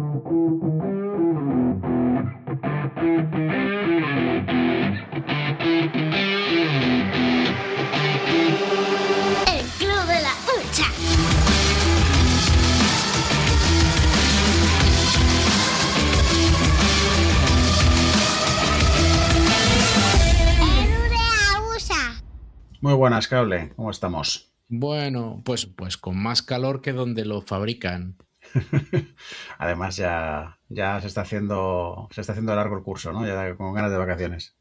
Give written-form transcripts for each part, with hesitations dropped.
El Club de la Hucha. Muy buenas, Cable. ¿Cómo estamos? Bueno, pues con más calor que donde lo fabrican. Además, ya se está haciendo largo el curso, ¿no? Ya con ganas de vacaciones.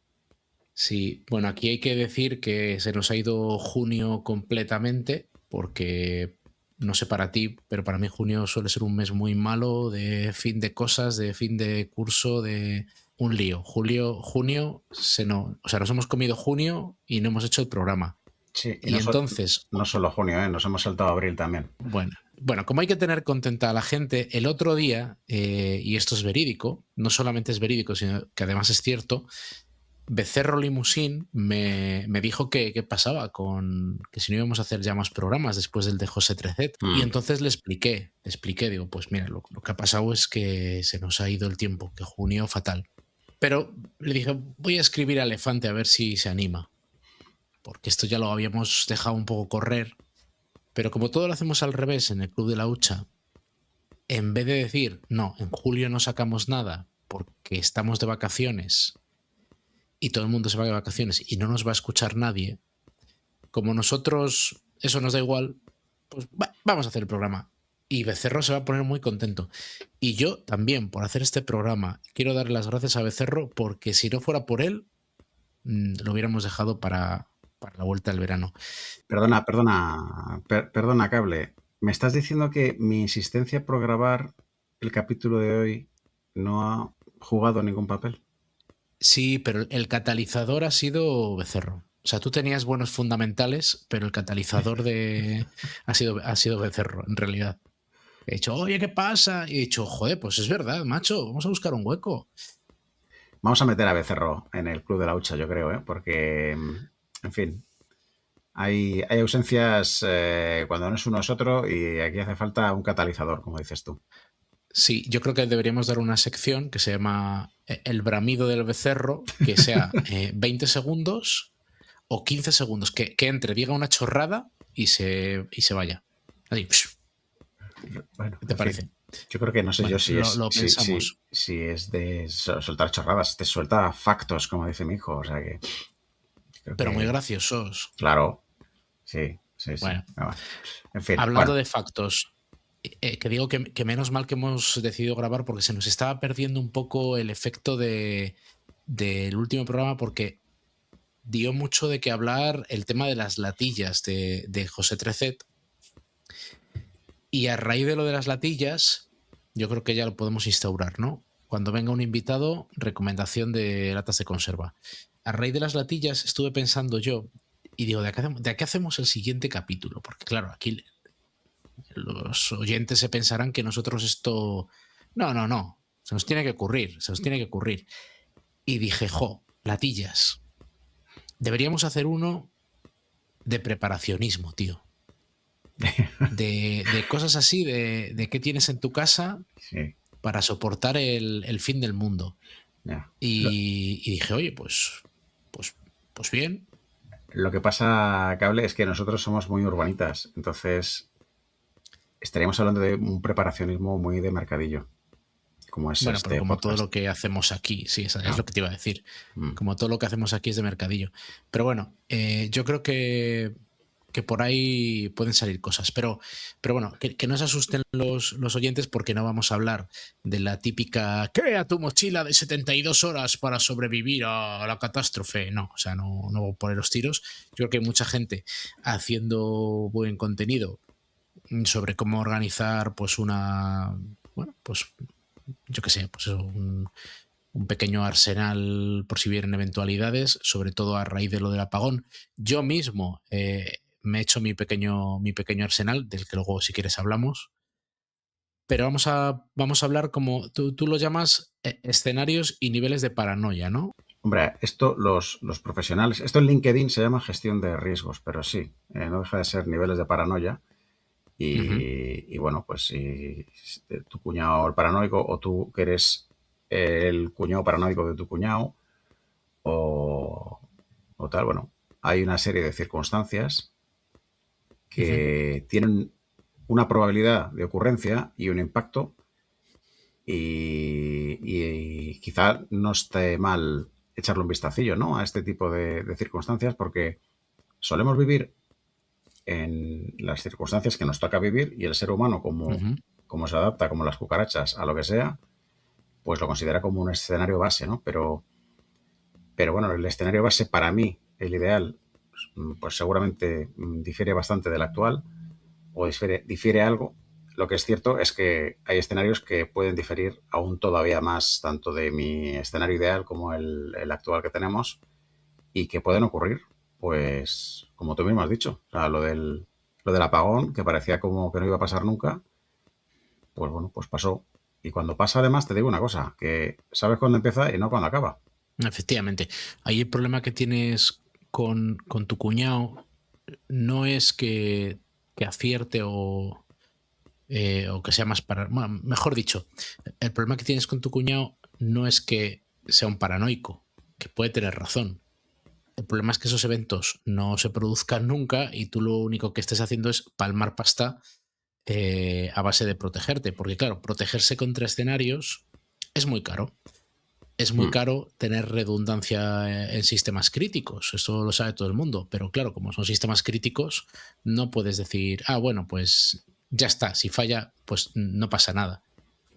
Sí, bueno, aquí hay que decir que se nos ha ido junio completamente, porque no sé para ti, pero para mí junio suele ser un mes muy malo de fin de cosas, de fin de curso, de un lío. Junio, nos hemos comido junio y no hemos hecho el programa. Sí, y entonces... No solo junio, nos hemos saltado abril también. Bueno, como hay que tener contenta a la gente, el otro día, y esto es verídico, no solamente es verídico, sino que además es cierto, Becerro Limusín me dijo que pasaba que si no íbamos a hacer ya más programas después del de José Trecet. Y entonces le expliqué, digo, pues mira, lo que ha pasado es que se nos ha ido el tiempo, que junio fatal. Pero le dije, voy a escribir a Elefante a ver si se anima, porque esto ya lo habíamos dejado un poco correr. Pero como todo lo hacemos al revés en el Club de la Hucha, en vez de decir, no, en julio no sacamos nada porque estamos de vacaciones y todo el mundo se va de vacaciones y no nos va a escuchar nadie, como nosotros eso nos da igual, pues vamos a hacer el programa. Y Becerro se va a poner muy contento. Y yo también, por hacer este programa, quiero darle las gracias a Becerro, porque si no fuera por él, lo hubiéramos dejado para la vuelta del verano. Perdona, Cable. ¿Me estás diciendo que mi insistencia por grabar el capítulo de hoy no ha jugado ningún papel? Sí, pero el catalizador ha sido Becerro. O sea, tú tenías buenos fundamentales, pero el catalizador ha sido Becerro, en realidad. He dicho, oye, ¿qué pasa? Y he dicho, joder, pues es verdad, macho, vamos a buscar un hueco. Vamos a meter a Becerro en el Club de la Hucha, yo creo, porque, en fin, hay ausencias cuando no es uno es otro, y aquí hace falta un catalizador, como dices tú. Sí, yo creo que deberíamos dar una sección que se llama El bramido del becerro, que sea 20 segundos o 15 segundos, que entre, diga una chorrada y se vaya. Así. Bueno, ¿Qué te parece? Fin, yo creo que no sé bueno, si es de soltar chorradas, te suelta factos, como dice mi hijo, o sea que... Pero muy graciosos. Claro, sí. Bueno, en fin. Hablando de factos, que digo que menos mal que hemos decidido grabar, porque se nos estaba perdiendo un poco el efecto del último programa, porque dio mucho de qué hablar el tema de las latillas de José Trecet. Y a raíz de lo de las latillas, yo creo que ya lo podemos instaurar, ¿no? Cuando venga un invitado, recomendación de latas de conserva. A raíz de las latillas estuve pensando yo, y digo, ¿de qué hacemos el siguiente capítulo? Porque claro, aquí los oyentes se pensarán que nosotros esto... No, se nos tiene que ocurrir. Y dije, latillas. Deberíamos hacer uno de preparacionismo, tío. De cosas así, de qué tienes en tu casa para soportar el fin del mundo. Y dije, oye, pues bien. Lo que pasa, Cable, es que nosotros somos muy urbanitas, entonces estaríamos hablando de un preparacionismo muy de mercadillo. Como es pero como podcast. todo lo que hacemos aquí, sí, es lo que te iba a decir. Como todo lo que hacemos aquí es de mercadillo. Pero bueno, yo creo que por ahí pueden salir cosas. Pero bueno, que no se asusten los oyentes, porque no vamos a hablar de la típica crea tu mochila de 72 horas para sobrevivir a la catástrofe. No, o sea, no voy a poner los tiros. Yo creo que hay mucha gente haciendo buen contenido sobre cómo organizar pues yo qué sé, pues eso, un pequeño arsenal por si vienen eventualidades, sobre todo a raíz de lo del apagón. Yo mismo me he hecho mi pequeño arsenal, del que luego si quieres hablamos. Pero vamos a hablar, como tú lo llamas, escenarios y niveles de paranoia, ¿no? Hombre, esto los profesionales, esto en LinkedIn se llama gestión de riesgos, pero sí, no deja de ser niveles de paranoia. Ujú. Y bueno, pues si tu cuñado el paranoico o tú que eres el cuñado paranoico de tu cuñado o, o tal, bueno, hay una serie de circunstancias Ujú. que tienen una probabilidad de ocurrencia y un impacto y quizá no esté mal echarle un vistacillo, ¿no? A este tipo de circunstancias porque solemos vivir en las circunstancias que nos toca vivir y el ser humano Ujú. como se adapta, como las cucarachas, a lo que sea, pues lo considera como un escenario base, ¿no? Pero bueno, el escenario base para mí, el ideal, pues seguramente difiere bastante del actual o difiere algo. Lo que es cierto es que hay escenarios que pueden diferir aún todavía más, tanto de mi escenario ideal como el actual que tenemos, y que pueden ocurrir, pues, como tú mismo has dicho, o sea, lo del apagón, que parecía como que no iba a pasar nunca, pues bueno, pues pasó. Y cuando pasa, además, te digo una cosa, que sabes cuándo empieza y no cuándo acaba. Efectivamente. Ahí el problema que tienes con tu cuñado no es que acierte o que sea más para. Bueno, mejor dicho, el problema que tienes con tu cuñado no es que sea un paranoico, que puede tener razón. El problema es que esos eventos no se produzcan nunca y tú lo único que estés haciendo es palmar pasta a base de protegerte. Porque claro, protegerse contra escenarios es muy caro. Es muy Mm, caro tener redundancia en sistemas críticos, eso lo sabe todo el mundo, pero claro, como son sistemas críticos, no puedes decir, ah, bueno, pues ya está, si falla, pues no pasa nada.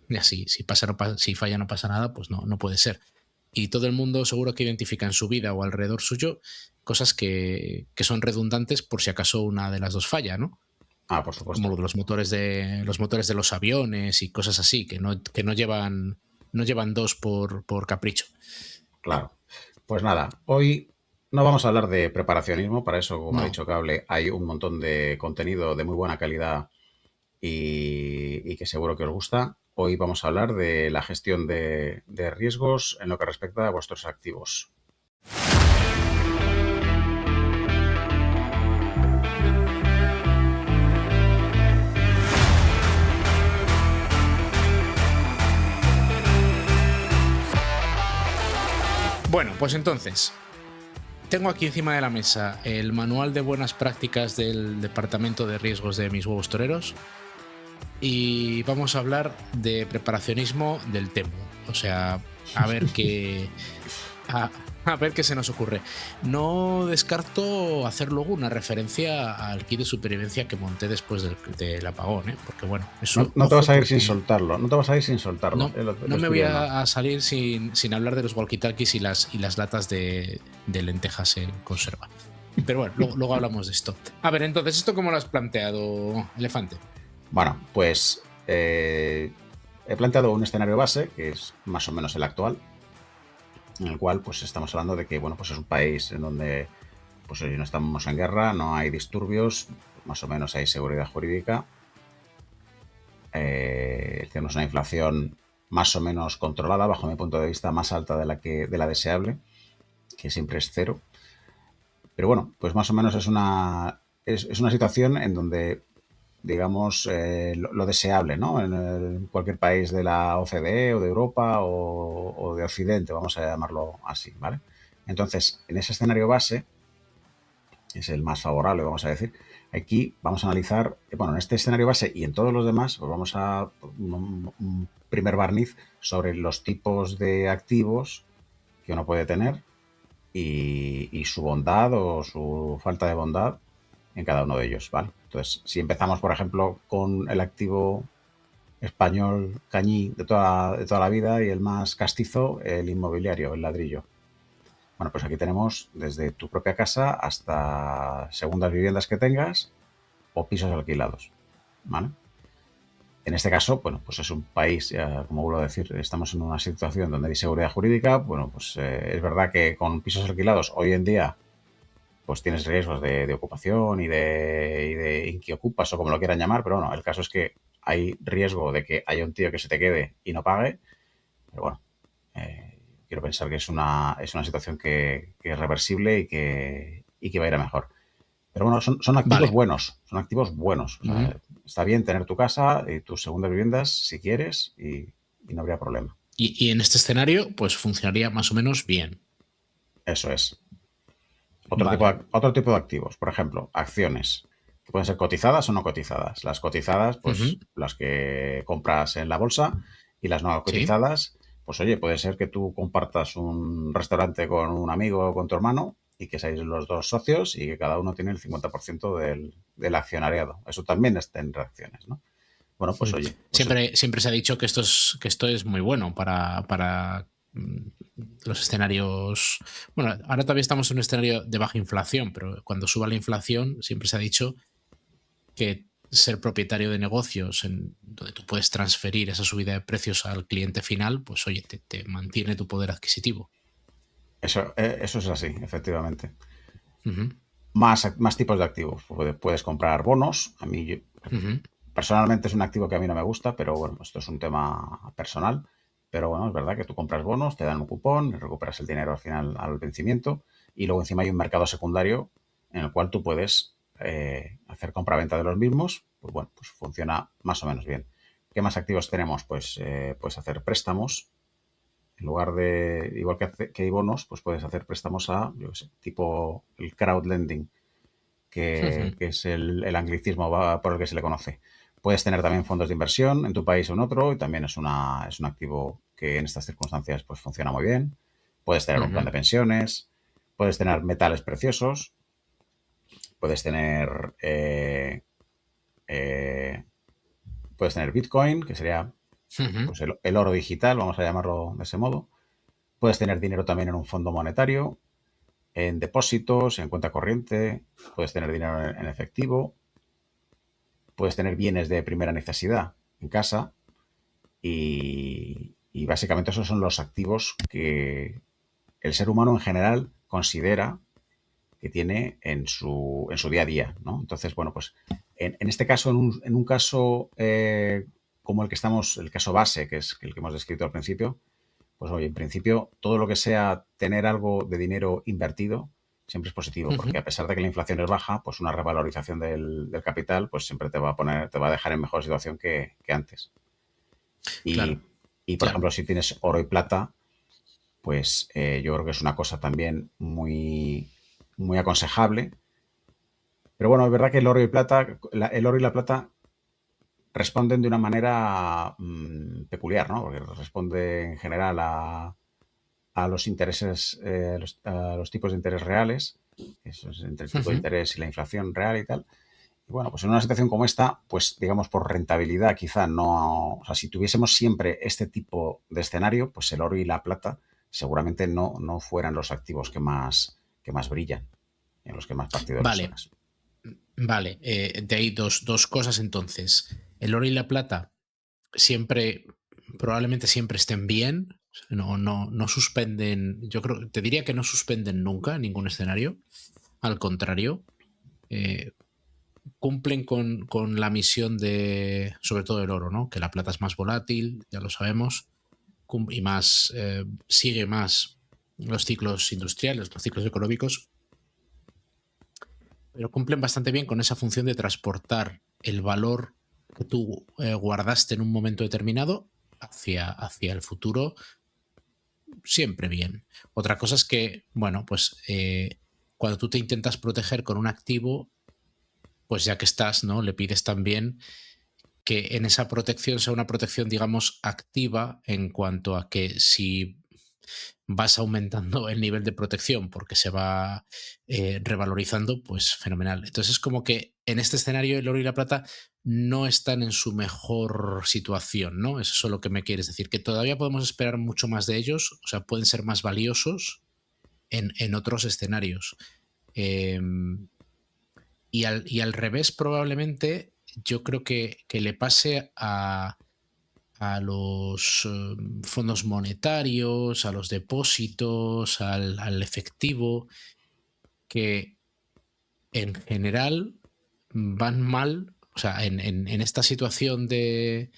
Y así, si, pasa, no si falla no pasa nada, pues no, no puede ser. Y todo el mundo seguro que identifica en su vida o alrededor suyo cosas que son redundantes por si acaso una de las dos falla, ¿no? Ah, por Como lo supuesto. de los motores de los aviones y cosas así, que no llevan dos por capricho. Claro. Pues nada, hoy no vamos a hablar de preparacionismo, para eso, como ha No. dicho Cable, hay un montón de contenido de muy buena calidad y que seguro que os gusta. Hoy vamos a hablar de la gestión de riesgos en lo que respecta a vuestros activos. Bueno, pues entonces, tengo aquí encima de la mesa el manual de buenas prácticas del Departamento de Riesgos de Mis Huevos Toreros y vamos a hablar de preparacionismo del Temu. O sea, a ver qué, a, a ver qué se nos ocurre. No descarto hacer luego una referencia al kit de supervivencia que monté después del apagón, ¿eh? Porque bueno, No, eso, no te vas ojo, a ir sin porque soltarlo, no te vas a ir sin soltarlo, no, lo no me estoy voy viendo. a salir sin hablar de los walkie-talkies y las latas de lentejas en conserva. Pero bueno, luego hablamos de esto. A ver, entonces, ¿esto cómo lo has planteado, Elefante? Bueno, pues he planteado un escenario base, que es más o menos el actual, en el cual pues estamos hablando de que bueno, pues es un país en donde pues no estamos en guerra, no hay disturbios, más o menos hay seguridad jurídica, tenemos una inflación más o menos controlada, bajo mi punto de vista, más alta de la deseable, que siempre es cero. Pero bueno, pues más o menos es una situación en donde, digamos, lo deseable, ¿no? En cualquier país de la OCDE o de Europa o de Occidente, vamos a llamarlo así, ¿vale? Entonces, en ese escenario base, es el más favorable, vamos a decir. Aquí vamos a analizar, bueno, en este escenario base y en todos los demás, pues vamos a un primer barniz sobre los tipos de activos que uno puede tener y su bondad o su falta de bondad en cada uno de ellos, ¿vale? Entonces, si empezamos, por ejemplo, con el activo español cañí de toda la vida y el más castizo, el inmobiliario, el ladrillo. Bueno, pues aquí tenemos desde tu propia casa hasta segundas viviendas que tengas o pisos alquilados, ¿vale? En este caso, bueno, pues es un país, como vuelvo a decir, estamos en una situación donde hay seguridad jurídica. Bueno, pues es verdad que con pisos alquilados hoy en día, pues tienes riesgos de ocupación y de inquiocupas o como lo quieran llamar, pero bueno, el caso es que hay riesgo de que haya un tío que se te quede y no pague, pero bueno, quiero pensar que es una situación que es reversible y que va a ir a mejor. Pero bueno, son activos Vale. buenos, son activos buenos. O Ujú. sea, está bien tener tu casa y tus segundas viviendas si quieres y no habría problema. Y en este escenario, pues funcionaría más o menos bien. Eso es. Vale. Otro tipo de activos, por ejemplo, acciones, que pueden ser cotizadas o no cotizadas. Las cotizadas, Ujú. pues las que compras en la bolsa, y las no Sí. cotizadas, pues oye, puede ser que tú compartas un restaurante con un amigo o con tu hermano y que seáis los dos socios y que cada uno tiene el 50% del accionariado. Eso también es tener acciones, ¿no? Bueno, pues Mm. oye, pues Siempre se ha dicho que esto es muy bueno para los escenarios. Bueno, ahora todavía estamos en un escenario de baja inflación, pero cuando suba la inflación, siempre se ha dicho que ser propietario de negocios donde tú puedes transferir esa subida de precios al cliente final, pues oye, te mantiene tu poder adquisitivo. eso es así, efectivamente. Ujú, Más tipos de activos. Puedes comprar bonos. ujú, Personalmente es un activo que a mí no me gusta, pero bueno, esto es un tema personal. Pero bueno, es verdad que tú compras bonos, te dan un cupón, recuperas el dinero al final al vencimiento y luego encima hay un mercado secundario en el cual tú puedes hacer compra-venta de los mismos. Pues bueno, pues funciona más o menos bien. ¿Qué más activos tenemos? Pues puedes hacer préstamos. En lugar de, igual que hay bonos, pues puedes hacer préstamos a, yo qué sé, tipo el crowdlending, ujú. que es el anglicismo por el que se le conoce. Puedes tener también fondos de inversión en tu país o en otro y también es un activo que en estas circunstancias pues funciona muy bien. Puedes tener un plan Ujú, de pensiones, puedes tener metales preciosos, puedes tener eh, puedes tener Bitcoin, que sería ujú. pues el oro digital, vamos a llamarlo de ese modo. Puedes tener dinero también en un fondo monetario, en depósitos, en cuenta corriente, puedes tener dinero en efectivo, puedes tener bienes de primera necesidad en casa y básicamente esos son los activos que el ser humano en general considera que tiene en su día a día, ¿no? Entonces, bueno, pues en este caso, en un caso como el caso base, que es el que hemos descrito al principio, pues oye, en principio todo lo que sea tener algo de dinero invertido siempre es positivo, porque Ujú. a pesar de que la inflación es baja, pues una revalorización del capital pues siempre te va a dejar en mejor situación que antes. Claro, Y, por claro. ejemplo, si tienes oro y plata, pues yo creo que es una cosa también muy, muy aconsejable. Pero bueno, es verdad que el oro y la plata responden de una manera peculiar, ¿no? Porque responde en general a los intereses, a los tipos de interés reales, eso es entre el tipo de Ujú. interés y la inflación real y tal. Y bueno, pues en una situación como esta, pues digamos por rentabilidad quizá no, o sea, si tuviésemos siempre este tipo de escenario, pues el oro y la plata seguramente no fueran los activos que más brillan, en los que más partido les Vale, sacas. vale. De ahí dos cosas entonces. El oro y la plata siempre, probablemente siempre estén bien. No suspenden. Yo creo, te diría que no suspenden nunca en ningún escenario. Al contrario, eh, cumplen con la misión de, sobre todo el oro, ¿no? Que la plata es más volátil, ya lo sabemos, y más, sigue más los ciclos industriales, los ciclos económicos, pero cumplen bastante bien con esa función de transportar el valor que tú guardaste en un momento determinado hacia el futuro, siempre bien. Otra cosa es que, bueno, pues cuando tú te intentas proteger con un activo, pues ya que estás, ¿no? Le pides también que en esa protección sea una protección, digamos, activa en cuanto a que si vas aumentando el nivel de protección porque se va revalorizando, pues fenomenal. Entonces es como que en este escenario el oro y la plata no están en su mejor situación, ¿no? Eso es lo que me quieres decir, que todavía podemos esperar mucho más de ellos, o sea, pueden ser más valiosos en otros escenarios. Eh, y al revés, probablemente, yo creo que le pase a los fondos monetarios, a los depósitos, al efectivo, que en general van mal, o sea, en esta situación de,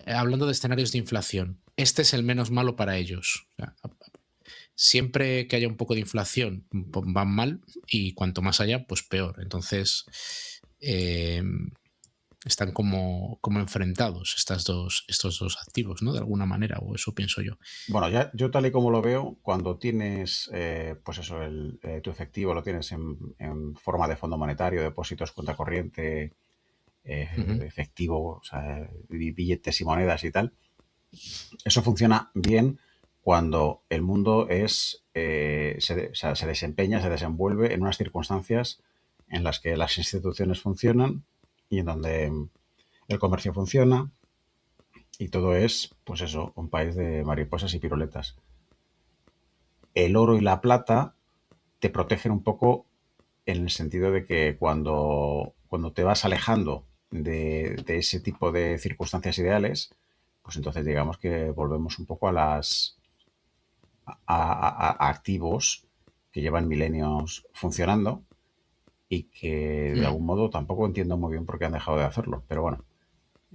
hablando de escenarios de inflación, este es el menos malo para ellos. O sea, siempre que haya un poco de inflación van mal y cuanto más haya, pues peor. Entonces, eh, están como enfrentados estos dos activos, ¿no? De alguna manera, o eso pienso yo. Bueno, ya yo tal y como lo veo, cuando tienes, pues eso, tu efectivo lo tienes en forma de fondo monetario, depósitos, cuenta corriente, Ujú. efectivo, o sea, billetes y monedas y tal, eso funciona bien cuando el mundo o sea, se desempeña, se desenvuelve en unas circunstancias en las que las instituciones funcionan y en donde el comercio funciona y todo es, pues eso, un país de mariposas y piruletas. El oro y la plata te protegen un poco en el sentido de que cuando te vas alejando de ese tipo de circunstancias ideales, pues entonces digamos que volvemos un poco a activos que llevan milenios funcionando y que de Mm. algún modo tampoco entiendo muy bien por qué han dejado de hacerlo. Pero bueno,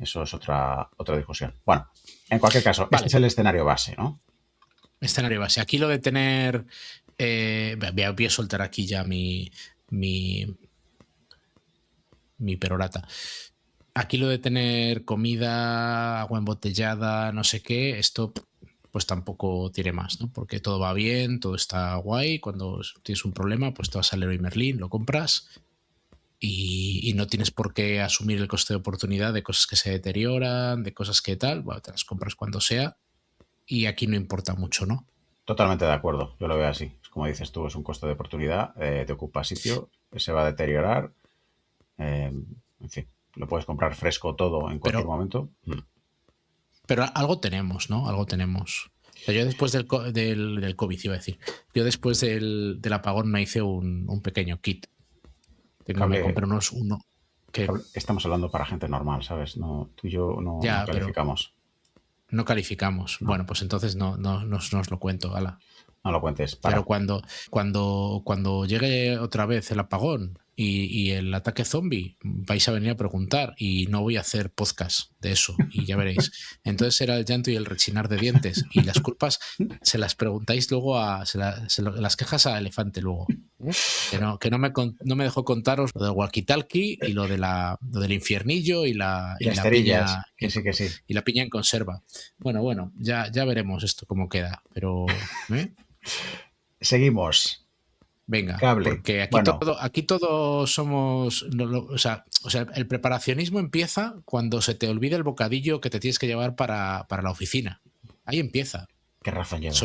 eso es otra discusión. Bueno, en cualquier caso, este Vale, es el escenario base, ¿no? escenario base. Aquí lo de tener... voy a soltar aquí ya mi, mi perorata. Aquí lo de tener comida, agua embotellada, no sé qué, esto pues tampoco tiene más, ¿no? Porque todo va bien, todo está guay. Cuando tienes un problema, pues te vas al Leroy Merlin, lo compras y no tienes por qué asumir el coste de oportunidad de cosas que se deterioran, de cosas que tal. Bueno, te las compras cuando sea y aquí no importa mucho, ¿no? Totalmente de acuerdo, yo lo veo así. Como dices tú, es un costo de oportunidad, te ocupa sitio, se va a deteriorar, en fin, lo puedes comprar fresco todo en Pero, cualquier momento. pero algo tenemos, ¿no? Algo tenemos. O sea, yo después del COVID, iba a decir, yo después del apagón me hice un pequeño kit. Me Cable, compré uno que estamos hablando para gente normal, ¿sabes? No, tú y yo no ya, pero calificamos. no calificamos. No, Bueno, pues entonces no os lo cuento, ala. no lo cuentes, Pero para. cuando llegue otra vez el apagón y el ataque zombie, vais a venir a preguntar y no voy a hacer podcast de eso y ya veréis. Entonces será el llanto y el rechinar de dientes y las culpas se las preguntáis luego las quejas a Elefante luego. ¿Eh? Que no me dejó contaros lo del walkie-talkie y lo del infiernillo Y las cerillas, piña que sí, que sí. y la piña en conserva. Bueno, ya veremos esto cómo queda, pero Seguimos. venga, Cable. porque Bueno, aquí todo somos, o sea, el preparacionismo empieza cuando se te olvida el bocadillo que te tienes que llevar para la oficina. Ahí empieza. ¿qué razón llevas?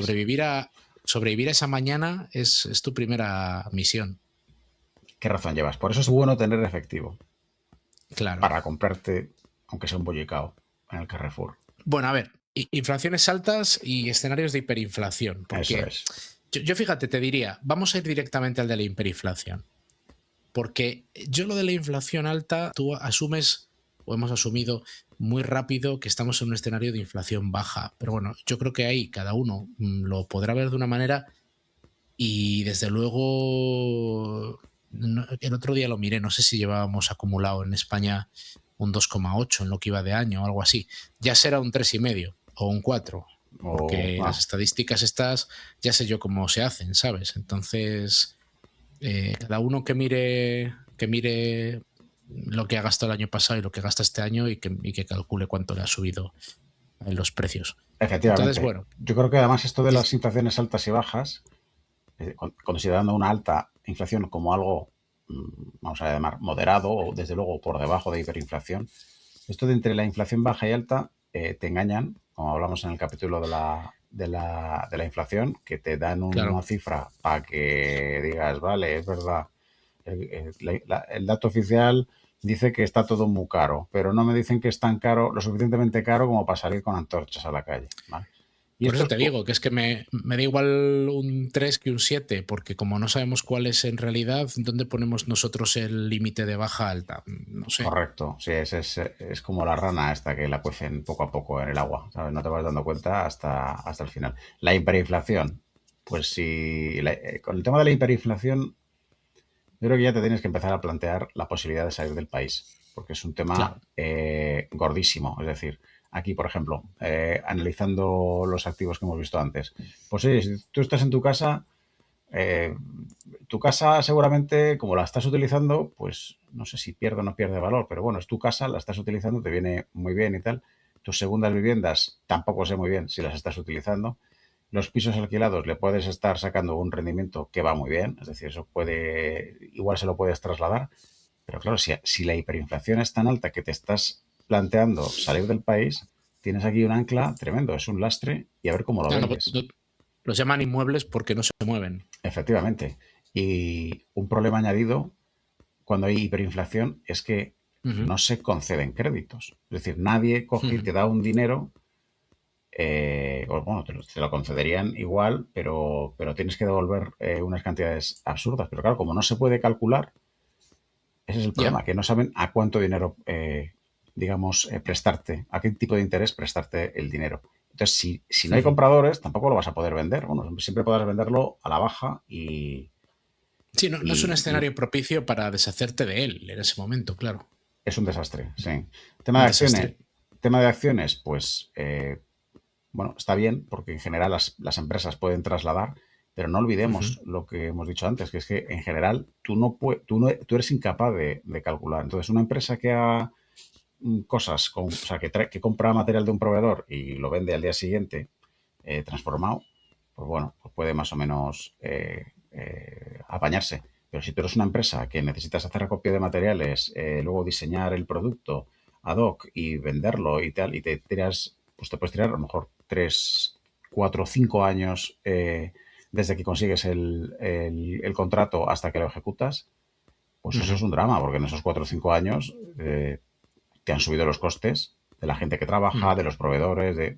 Sobrevivir a esa mañana es tu primera misión. ¿Qué razón llevas? Por eso es bueno tener efectivo, Claro. para comprarte, aunque sea un bollicao, en el Carrefour. Bueno, a ver, inflaciones altas y escenarios de hiperinflación, Eso porque es. yo fíjate, te diría, vamos a ir directamente al de la hiperinflación. Porque yo lo de la inflación alta, tú asumes o hemos asumido muy rápido que estamos en un escenario de inflación baja. Pero bueno, yo creo que ahí cada uno lo podrá ver de una manera y desde luego el otro día lo miré, no sé si llevábamos acumulado en España un 2,8 en lo que iba de año o algo así. Ya será un 3,5 o un 4 porque las estadísticas estas ya sé yo cómo se hacen, ¿sabes? Entonces cada uno que mire lo que ha gastado el año pasado y lo que gasta este año y que calcule cuánto le ha subido en los precios. Entonces, Efectivamente. bueno, Yo creo que además esto de las inflaciones altas y bajas, considerando una alta inflación como algo, vamos a llamar, moderado o desde luego por debajo de hiperinflación, esto de entre la inflación baja y alta te engañan, como hablamos en el capítulo de la inflación, que te dan claro, una cifra para que digas, vale, es verdad, el dato oficial dice que está todo muy caro, pero no me dicen que es tan caro, lo suficientemente caro como para salir con antorchas a la calle, ¿vale? Y por esto eso es, te digo que es que me da igual un 3 que un 7 porque como no sabemos cuál es en realidad, ¿dónde ponemos nosotros el límite de baja alta? No sé. correcto, sí, es como la rana esta que la cuecen poco a poco en el agua, ¿sabes? No te vas dando cuenta hasta el final. La hiperinflación, pues si con el tema de la hiperinflación, yo creo que ya te tienes que empezar a plantear la posibilidad de salir del país, porque es un tema Claro, gordísimo. Es decir, aquí, por ejemplo, analizando los activos que hemos visto antes, pues sí, si tú estás en tu casa, eh, tu casa seguramente, como la estás utilizando, pues no sé si pierde o no pierde valor, pero bueno, es tu casa, la estás utilizando, te viene muy bien y tal. Tus segundas viviendas tampoco sé muy bien si las estás utilizando. Los pisos alquilados le puedes estar sacando un rendimiento que va muy bien, es decir, eso puede, igual se lo puedes trasladar, pero claro, si la hiperinflación es tan alta que te estás planteando salir del país, tienes aquí un ancla tremendo, es un lastre y a ver cómo lo Ya, no, vendes. los llaman inmuebles porque no se mueven. Efectivamente. Y un problema añadido cuando hay hiperinflación es que Ujú, no se conceden créditos. Es decir, nadie coge y ujú. te da un dinero, o bueno, te lo concederían igual, pero tienes que devolver unas cantidades absurdas. Pero claro, como no se puede calcular, ese es el Ya. problema, que no saben a cuánto dinero, digamos, prestarte, a qué tipo de interés prestarte el dinero. Entonces, si no hay Ujú. compradores, tampoco lo vas a poder vender. Bueno, siempre podrás venderlo a la baja Sí, no es un y escenario propicio para deshacerte de él en ese momento, claro. es un desastre, sí. Un desastre. Tema de acciones, pues, bueno, está bien porque en general las empresas pueden trasladar, pero no Ujú. olvidemos lo que hemos dicho antes, que es que en general tú eres incapaz de calcular. Entonces, una empresa que haga cosas, o sea, que compra material de un proveedor y lo vende al día siguiente transformado, pues bueno, pues puede más o menos apañarse. Pero si tú eres una empresa que necesitas hacer acopio de materiales, luego diseñar el producto ad hoc y venderlo y tal, y te tiras, pues te puedes tirar a lo mejor 3, 4, 5 años desde que consigues el contrato hasta que lo ejecutas, pues eso Ujú. es un drama, porque en esos 4 o 5 años te han subido los costes de la gente que trabaja, Mm. de los proveedores,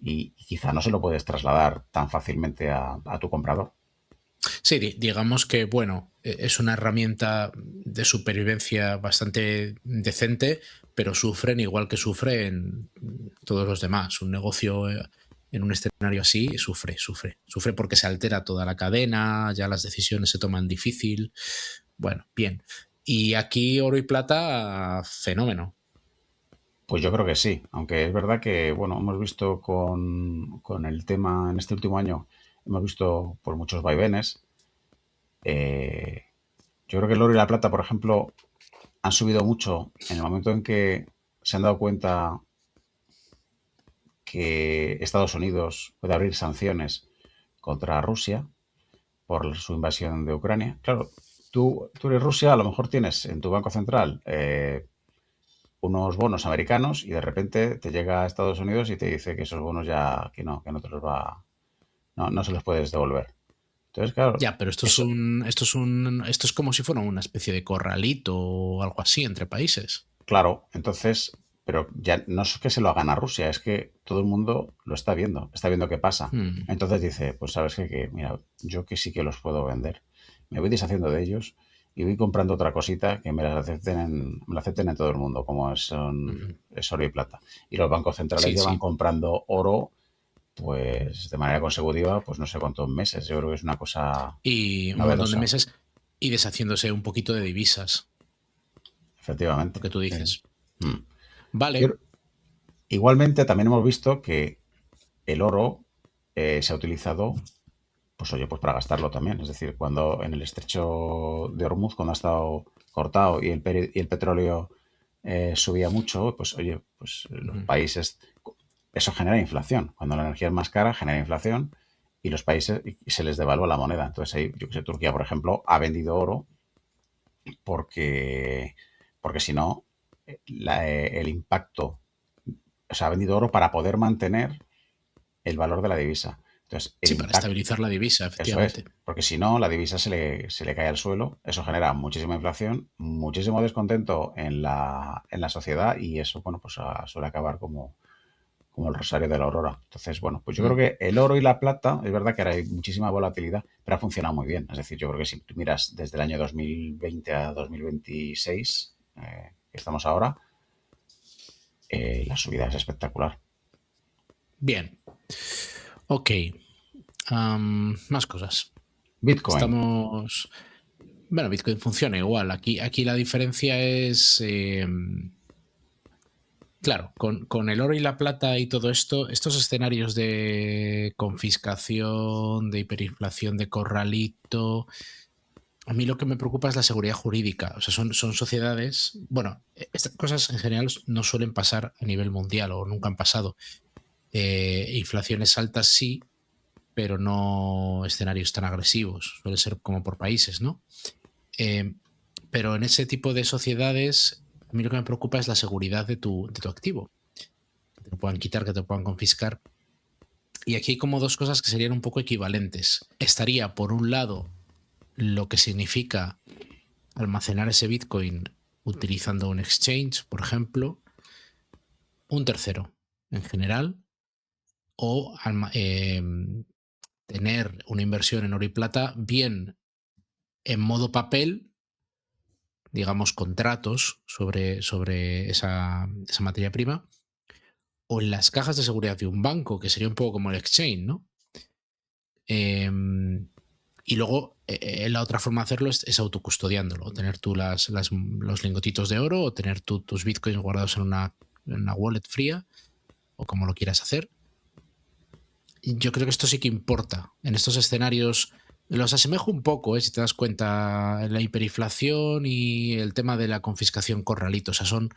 y quizá no se lo puedes trasladar tan fácilmente a tu comprador. Sí, digamos que, bueno, es una herramienta de supervivencia bastante decente, pero sufren igual que sufren todos los demás. Un negocio en un escenario así sufre porque se altera toda la cadena, ya las decisiones se toman difícil. Bueno, bien. Y aquí oro y plata, fenómeno. Pues yo creo que sí, aunque es verdad que, bueno, hemos visto con el tema en este último año, hemos visto por muchos vaivenes. Eh, yo creo que el oro y la plata, por ejemplo, han subido mucho en el momento en que se han dado cuenta que Estados Unidos puede abrir sanciones contra Rusia por su invasión de Ucrania. Claro, tú eres Rusia, a lo mejor tienes en tu banco central unos bonos americanos y de repente te llega a Estados Unidos y te dice que esos bonos ya, que no te los va, no se los puedes devolver. Entonces, claro, Ya, pero eso, esto es como si fuera una especie de corralito o algo así entre países. claro, entonces, pero ya no es que se lo hagan a Rusia, es que todo el mundo lo está viendo qué pasa. Hmm. Entonces dice, pues sabes que mira, yo que sí que los puedo vender. Me voy deshaciendo de ellos y voy comprando otra cosita que me la acepten en todo el mundo, como Ujú. es oro y plata. Y los bancos centrales Sí, llevan sí. comprando oro, pues de manera consecutiva, pues no sé cuántos meses. Yo creo que es una cosa Y un montón de novedosa, meses y deshaciéndose un poquito de divisas, lo efectivamente. que tú Sí. dices. Mm. Vale. Yo- Igualmente, también hemos visto que el oro se ha utilizado, pues oye, pues para gastarlo también. Es decir, cuando en el estrecho de Hormuz, cuando ha estado cortado y el petróleo subía mucho, pues oye, pues los Ujú. países, eso genera inflación. Cuando la energía es más cara, genera inflación y los países y se les devalúa la moneda. Entonces ahí, yo que sé, Turquía, por ejemplo, ha vendido oro porque si no, el impacto, o sea, ha vendido oro para poder mantener el valor de la divisa. Entonces, el Sí, para impacto, estabilizar la divisa, eso es, efectivamente. porque si no, la divisa se le cae al suelo, eso genera muchísima inflación, muchísimo descontento en la sociedad y eso, bueno, pues suele acabar como el rosario de la aurora. Entonces, bueno, pues yo creo Mm. que el oro y la plata, es verdad que ahora hay muchísima volatilidad, pero ha funcionado muy bien. Es decir, yo creo que si tú miras desde el año 2020 a 2026, que estamos ahora, la subida es espectacular. Bien. Ok. Más cosas. Bitcoin, Estamos. Bueno, Bitcoin funciona igual. Aquí la diferencia es. Claro, con el oro y la plata y todo esto, estos escenarios de confiscación, de hiperinflación, de corralito, a mí lo que me preocupa es la seguridad jurídica. O sea, son sociedades. Bueno, estas cosas en general no suelen pasar a nivel mundial o nunca han pasado. Inflaciones altas sí, pero no escenarios tan agresivos. Suele ser como por países, ¿no? Pero en ese tipo de sociedades, a mí lo que me preocupa es la seguridad de tu activo. Que te lo puedan quitar, que te lo puedan confiscar. Y aquí hay como dos cosas que serían un poco equivalentes. Estaría, por un lado, lo que significa almacenar ese Bitcoin utilizando un exchange, por ejemplo, un tercero en general, o tener una inversión en oro y plata bien en modo papel, digamos contratos sobre esa materia prima, o en las cajas de seguridad de un banco, que sería un poco como el exchange, ¿no? Y luego la otra forma de hacerlo es autocustodiándolo, tener tú los lingotitos de oro o tener tú tus bitcoins guardados en una wallet fría o como lo quieras hacer. Yo creo que esto sí que importa. En estos escenarios los asemejo un poco, si te das cuenta, la hiperinflación y el tema de la confiscación corralito. O sea, son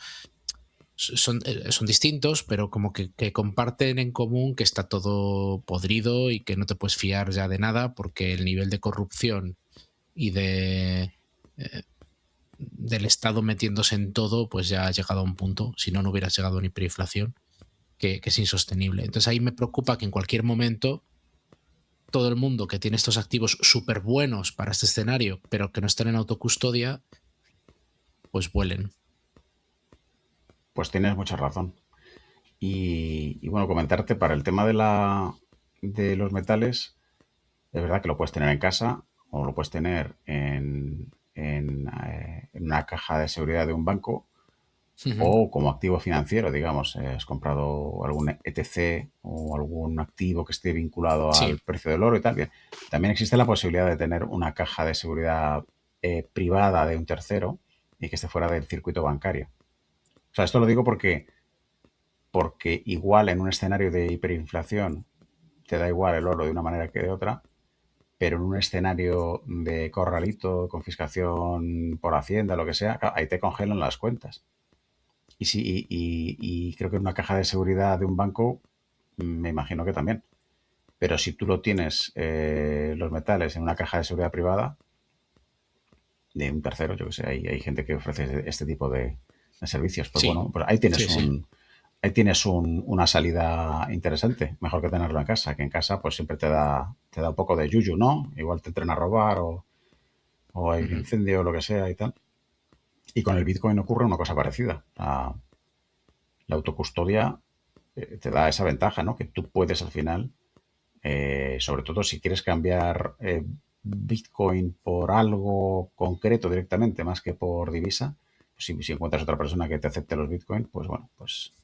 distintos, pero como que comparten en común que está todo podrido y que no te puedes fiar ya de nada porque el nivel de corrupción y del Estado metiéndose en todo, pues ya ha llegado a un punto, si no, no hubieras llegado a una hiperinflación, que es insostenible. Entonces ahí me preocupa que en cualquier momento todo el mundo que tiene estos activos súper buenos para este escenario, pero que no están en autocustodia, pues vuelen. Pues tienes mucha razón. Y bueno, comentarte para el tema de los metales, es verdad que lo puedes tener en casa o lo puedes tener en una caja de seguridad de un banco o como activo financiero, digamos, has comprado algún ETC o algún activo que esté vinculado Sí. al precio del oro y tal. Bien. También existe la posibilidad de tener una caja de seguridad privada de un tercero y que esté fuera del circuito bancario. O sea, esto lo digo porque igual en un escenario de hiperinflación te da igual el oro de una manera que de otra, pero en un escenario de corralito, confiscación por Hacienda, lo que sea, ahí te congelan las cuentas. Y creo que en una caja de seguridad de un banco, me imagino que también. Pero si tú lo tienes, los metales, en una caja de seguridad privada, de un tercero, yo que sé, hay gente que ofrece este tipo de servicios. Pues Sí. bueno, pues ahí tienes Sí. ahí tienes una salida interesante. Mejor que tenerlo en casa, que en casa pues siempre te da un poco de yuyu, ¿no? Igual te entran a robar o hay un incendio o lo que sea y tal. Y con el Bitcoin ocurre una cosa parecida. La autocustodia te da esa ventaja, ¿no? Que tú puedes al final, sobre todo si quieres cambiar Bitcoin por algo concreto directamente, más que por divisa, pues si encuentras otra persona que te acepte los Bitcoin, pues bueno, pues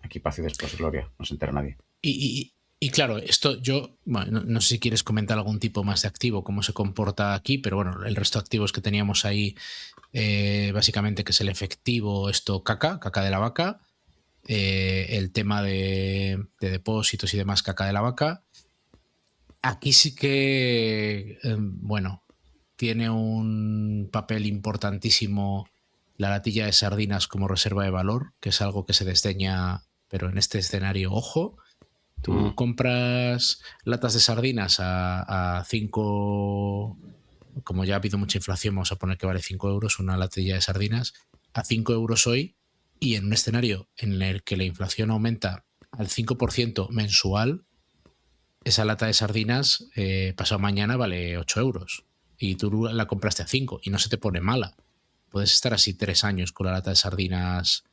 aquí paz y después gloria, no se entera nadie. Y claro, esto bueno, no sé si quieres comentar algún tipo más de activo, cómo se comporta aquí, pero bueno, el resto de activos que teníamos ahí, básicamente que es el efectivo, esto caca de la vaca, el tema de depósitos y demás, caca de la vaca. Aquí sí que, bueno, tiene un papel importantísimo la latilla de sardinas como reserva de valor, que es algo que se desdeña, pero en este escenario, ojo. Tú compras latas de sardinas a 5, como ya ha habido mucha inflación, vamos a poner que vale 5 euros una latilla de sardinas, a 5 euros hoy, y en un escenario en el que la inflación aumenta al 5% mensual, esa lata de sardinas pasado mañana vale 8 euros y tú la compraste a 5 y no se te pone mala. Puedes estar así 3 años con la lata de sardinas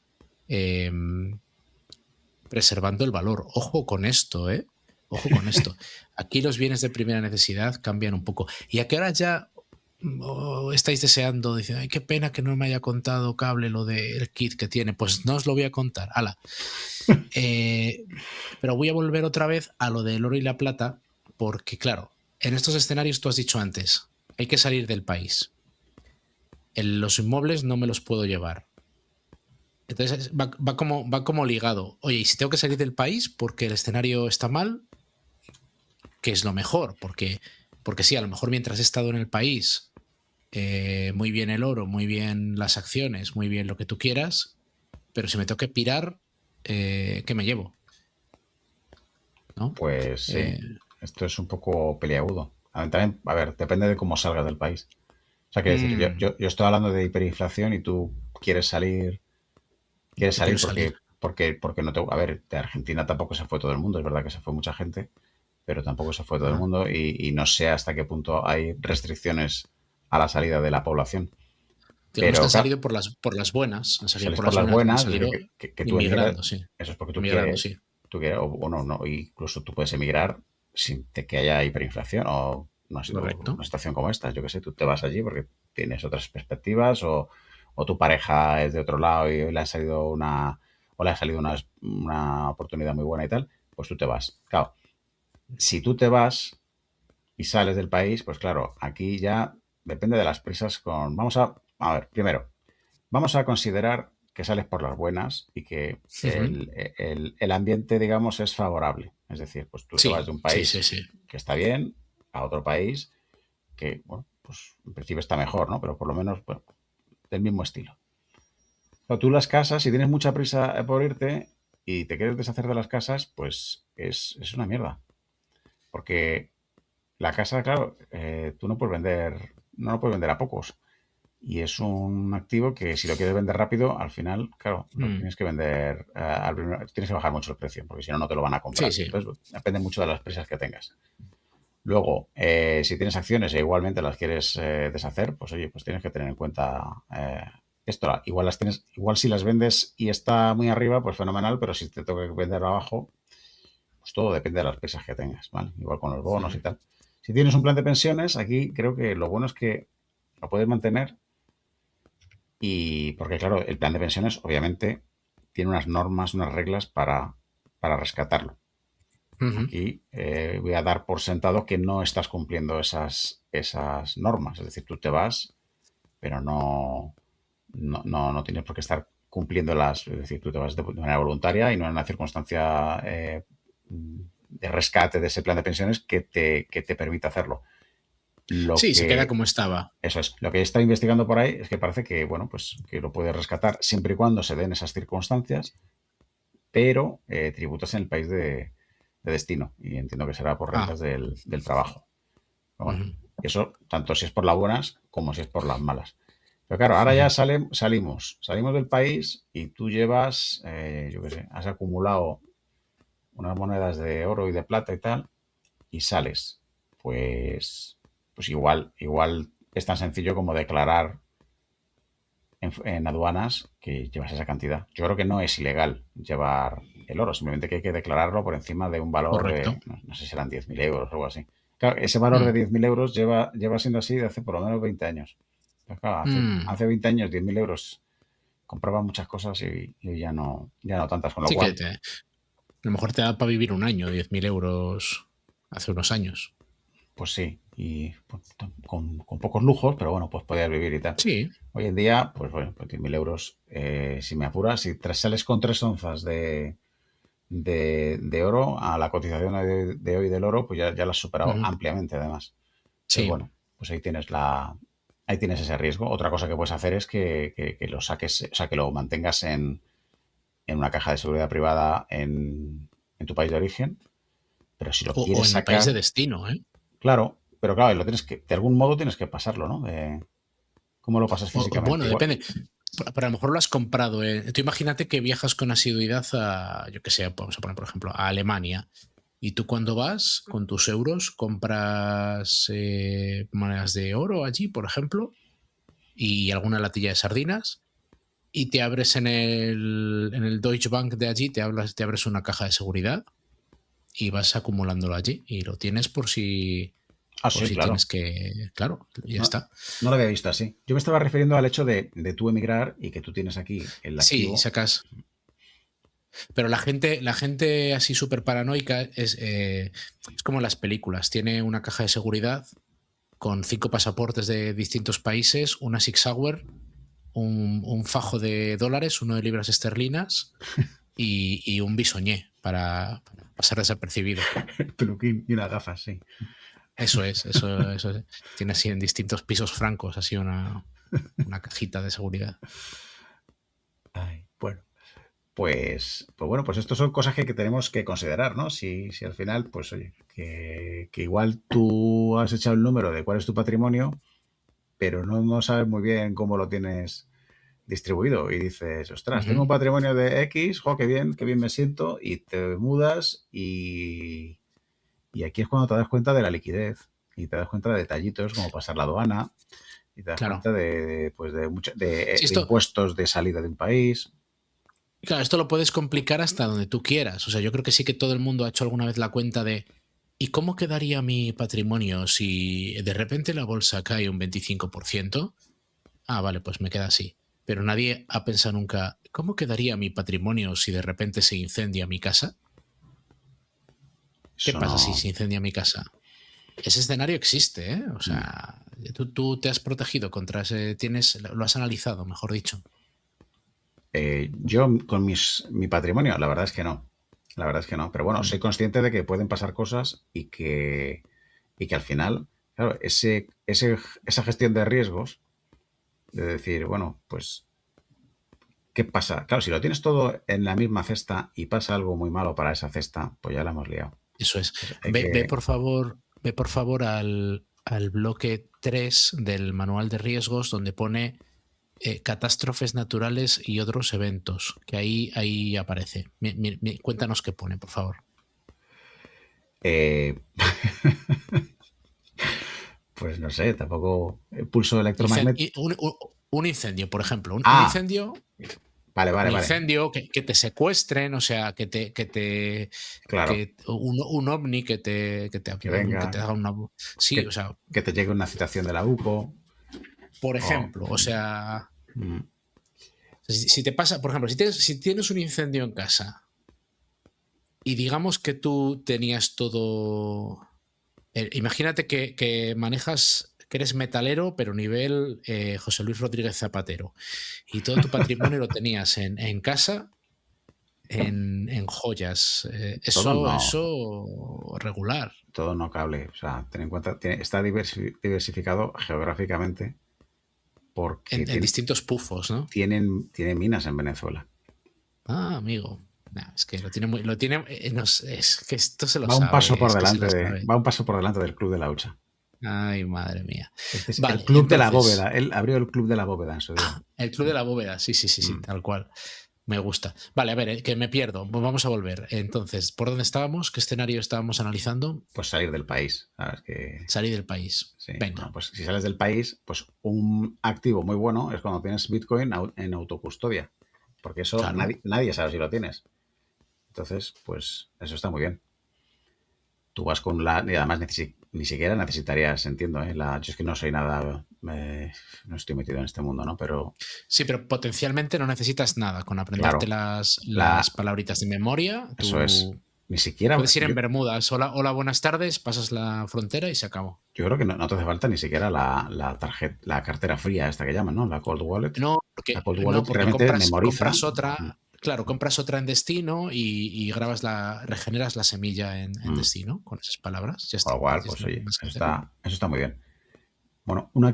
preservando el valor. Ojo con esto, ¿eh? Ojo con esto. Aquí los bienes de primera necesidad cambian un poco. Y a qué hora ya estáis deseando, dicen, ay, qué pena que no me haya contado Cable lo del kit que tiene. Pues no os lo voy a contar. Ala. Pero voy a volver otra vez a lo del oro y la plata, porque claro, en estos escenarios tú has dicho antes, hay que salir del país. Los inmuebles no me los puedo llevar. Entonces va como ligado. Oye, y si tengo que salir del país porque el escenario está mal, ¿qué es lo mejor? Porque sí, a lo mejor mientras he estado en el país, muy bien el oro, muy bien las acciones, muy bien lo que tú quieras, pero si me tengo que pirar, ¿qué me llevo? ¿No? Pues sí, Eh, esto es un poco peliagudo. También, a ver, depende de cómo salgas del país. O sea, quiero decir, mm, yo estoy hablando de hiperinflación y tú quieres yo salir quiero salir. porque no te... A ver, de Argentina tampoco se fue todo el mundo, es verdad que se fue mucha gente, pero tampoco se fue todo el Ajá. mundo y no sé hasta qué punto hay restricciones a la salida de la población. Digamos que Pero han claro, salido por las buenas, han si salido sales por por las las buenas, han buenas, es decir, salido que tú emigras, inmigrando, sí. eso es porque Inmigrando, sí. tú quieres, o no, incluso tú puedes emigrar sin que haya hiperinflación o Correcto. una situación como esta, yo qué sé, tú te vas allí porque tienes otras perspectivas o tu pareja es de otro lado y le ha salido una oportunidad muy buena y tal, pues tú te vas. Claro, si tú te vas y sales del país, pues claro, aquí ya depende de las prisas con... a ver, primero, vamos a considerar que sales por las buenas y que Ujú. el ambiente, digamos, es favorable. Es decir, pues tú te vas Sí, de un sí, sí, país sí. que está bien a otro país que, bueno, pues en principio está mejor, ¿no? Pero por lo menos, bueno, del mismo estilo. Pero tú las casas, si tienes mucha prisa por irte y te quieres deshacer de las casas, pues es una mierda. Porque la casa, claro, tú no lo puedes vender a pocos. Y es un activo que si lo quieres vender rápido, al final, claro, lo Mm. tienes que vender, tienes que bajar mucho el precio, porque si no, no te lo van a Sí, comprar. sí. Entonces, depende mucho de las prisas que tengas. Luego, si tienes acciones e igualmente las quieres deshacer, pues oye, pues tienes que tener en cuenta esto. Igual las tienes, igual si las vendes y está muy arriba, pues fenomenal, pero si te toca vender abajo, pues todo depende de las prisas que tengas, ¿vale? Igual con los bonos y Ujú. tal. Si tienes un plan de pensiones, aquí creo que lo bueno es que lo puedes mantener y porque, claro, el plan de pensiones obviamente tiene unas normas, unas reglas para rescatarlo. Ujú. Aquí voy a dar por sentado que no estás cumpliendo esas normas. Es decir, tú te vas, pero no tienes por qué estar cumpliéndolas. Es decir, tú te vas de manera voluntaria y no en una circunstancia de rescate de ese plan de pensiones que te permita hacerlo. Lo Sí, se queda que como estaba. Eso es. Lo que he estado investigando por ahí es que parece que, bueno, pues que lo puedes rescatar siempre y cuando se den esas circunstancias, pero tributas en el país de destino. Y entiendo que será por Ah. rentas del trabajo. Pero bueno, Ujú. eso tanto si es por las buenas como si es por las malas. Pero claro, ahora ya Ujú. salimos del país y tú llevas, yo qué sé, has acumulado unas monedas de oro y de plata y tal, y sales. Pues, pues igual es tan sencillo como declarar en aduanas que llevas esa cantidad. Yo creo que no es ilegal llevar el oro, simplemente que hay que declararlo por encima de un valor Correcto. de, no sé si eran 10.000 euros o algo así. Claro, ese valor de Mm. 10.000 euros lleva siendo así de hace por lo menos 20 años. Pero claro, Mm. hace 20 años 10.000 euros compraba muchas cosas y ya no tantas, con lo Sí que cual, a lo mejor te da para vivir un año, 10.000 euros hace unos años. pues sí, y pues, con pocos lujos, pero bueno, pues podías vivir y tal. Sí. Hoy en día, pues bueno, pues 10.000 euros, si me apuras, si sales con 3 onzas de oro a la cotización de hoy del oro, pues ya la has superado Ujú. ampliamente, además. Entonces, Sí. bueno, pues ahí tienes ese riesgo. Otra cosa que puedes hacer es que lo saques, o sea, que lo mantengas en una caja de seguridad privada en tu país de origen. Pero si lo O quieres en el país de sacar, destino, ¿eh? claro, pero claro, de algún modo tienes que pasarlo, ¿no? ¿Cómo lo pasas Bueno, físicamente? Igual. depende. Pero a lo mejor lo has comprado. Tú imagínate que viajas con asiduidad a, yo que sé, vamos a poner por ejemplo, a Alemania. Y tú cuando vas con tus euros compras monedas de oro allí, por ejemplo, y alguna latilla de sardinas, y te abres en el Deutsche Bank de allí, te abres una caja de seguridad y vas acumulándolo allí. Y lo tienes Ah, por sí, si claro. tienes que. Claro, ya No, está. no lo había visto así. Yo me estaba refiriendo al hecho de tú emigrar y que tú tienes aquí el Sí, activo. sacas. Pero la gente así súper paranoica es como las películas. Tiene una caja de seguridad con 5 pasaportes de distintos países, una Six Hour un fajo de dólares, uno de libras esterlinas y un bisoñé para pasar desapercibido. Peluquín y unas gafas, sí. Eso es. Tiene así en distintos pisos francos, así una cajita de seguridad. Ay, bueno. Pues bueno, pues esto son cosas que tenemos que considerar, ¿no? Si al final, pues oye, que igual tú has echado el número de cuál es tu patrimonio, pero no sabes muy bien cómo lo tienes distribuido y dices, ostras, tengo un patrimonio de X, jo, qué bien me siento, y te mudas y aquí es cuando te das cuenta de la liquidez y te das cuenta de detallitos como pasar la aduana y te das Claro. cuenta de Sí, esto, impuestos de salida de un país. claro, esto lo puedes complicar hasta donde tú quieras. O sea, yo creo que sí que todo el mundo ha hecho alguna vez la cuenta de ¿y cómo quedaría mi patrimonio si de repente la bolsa cae un 25%? Ah, vale, pues me queda así. Pero nadie ha pensado nunca, ¿cómo quedaría mi patrimonio si de repente se incendia mi casa? ¿Qué Eso pasa si no. se incendia mi casa? Ese escenario existe, ¿eh? O sea, tú te has protegido contra ese, lo has analizado, mejor dicho. Yo con mi patrimonio, la verdad es que no. La verdad es que no. Pero bueno, soy consciente de que pueden pasar cosas y que al final, claro, esa gestión de riesgos, de decir, bueno, pues, ¿qué pasa? Claro, si lo tienes todo en la misma cesta y pasa algo muy malo para esa cesta, pues ya la hemos liado. Eso es. Pues Ve por favor al bloque 3 del manual de riesgos donde pone catástrofes naturales y otros eventos, que ahí aparece. Cuéntanos qué pone, por favor. eh, pues no sé, tampoco pulso electromagnético. Un incendio, por ejemplo. Un Ah, incendio. Un vale. incendio, que te secuestren, o sea, Claro, un ovni que venga, que te haga una. Sí, que, o sea, que te llegue una citación de la UPO. por o- ejemplo, o sea, mm, si te pasa, por ejemplo, si tienes un incendio en casa y digamos que tú tenías todo. Imagínate que manejas, que eres metalero, pero nivel José Luis Rodríguez Zapatero. Y todo tu patrimonio lo tenías en casa, en joyas. todo no, Eso regular. todo no cable. O sea, ten en cuenta, está diversificado geográficamente porque En distintos pufos, ¿no? tienen minas en Venezuela. Ah, amigo. Nah, es que lo tiene, es que esto se lo Va un paso sabe, por es que se delante lo sabe. va un paso por delante del Club de la Hucha. Ay, madre mía. Este es el Vale, Club de la entonces, Bóveda. Él abrió el Club de la Bóveda en su día. el Club de la Bóveda, sí, Mm. tal cual. Me gusta. Vale, a ver, que me pierdo. Vamos a volver. Entonces, ¿por dónde estábamos? ¿Qué escenario estábamos analizando? Pues salir del país. ¿Sabes? Que, Salir del país. sí. Bueno, Venga. pues si sales del país, pues un activo muy bueno es cuando tienes Bitcoin en autocustodia. Porque eso Claro. nadie sabe si lo tienes. Entonces, pues eso está muy bien. Tú vas con la. Y además ni siquiera necesitarías, entiendo, ¿eh? Yo es que no soy nada. No estoy metido en este mundo, ¿no? Pero Sí, pero potencialmente no necesitas nada. Con aprenderte claro, las palabritas de memoria, eso es. tú Ni siquiera. puedes ir en Bermudas. Hola, hola, buenas tardes, pasas la frontera y se acabó. Yo creo que no te hace falta ni siquiera la tarjeta, la cartera fría, esta que llaman, ¿no? La Cold Wallet. No, La Cold no, Wallet porque realmente memoriza. compras otra. Claro, compras otra en destino y regeneras la semilla en Mm, destino con esas palabras. Ya Con está. lo No cual, tienes pues nada oye, más que hacer. eso está muy bien. Bueno, un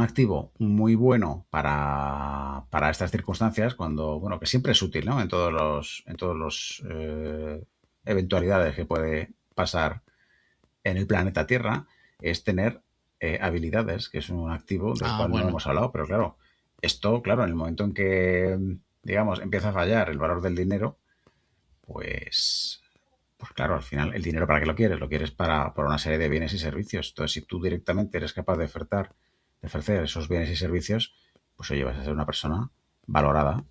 activo muy bueno para estas circunstancias, bueno, que siempre es útil, ¿no? En todos los eventualidades que puede pasar en el planeta Tierra, es tener habilidades, que es un activo del Ah, cual no bueno. hemos hablado, pero claro, esto, claro, en el momento en que, digamos, empieza a fallar el valor del dinero, pues pues claro, al final, ¿el dinero para qué lo quieres? Lo quieres para una serie de bienes y servicios. Entonces, si tú directamente eres capaz de ofrecer esos bienes y servicios, pues oye, vas a ser una persona valorada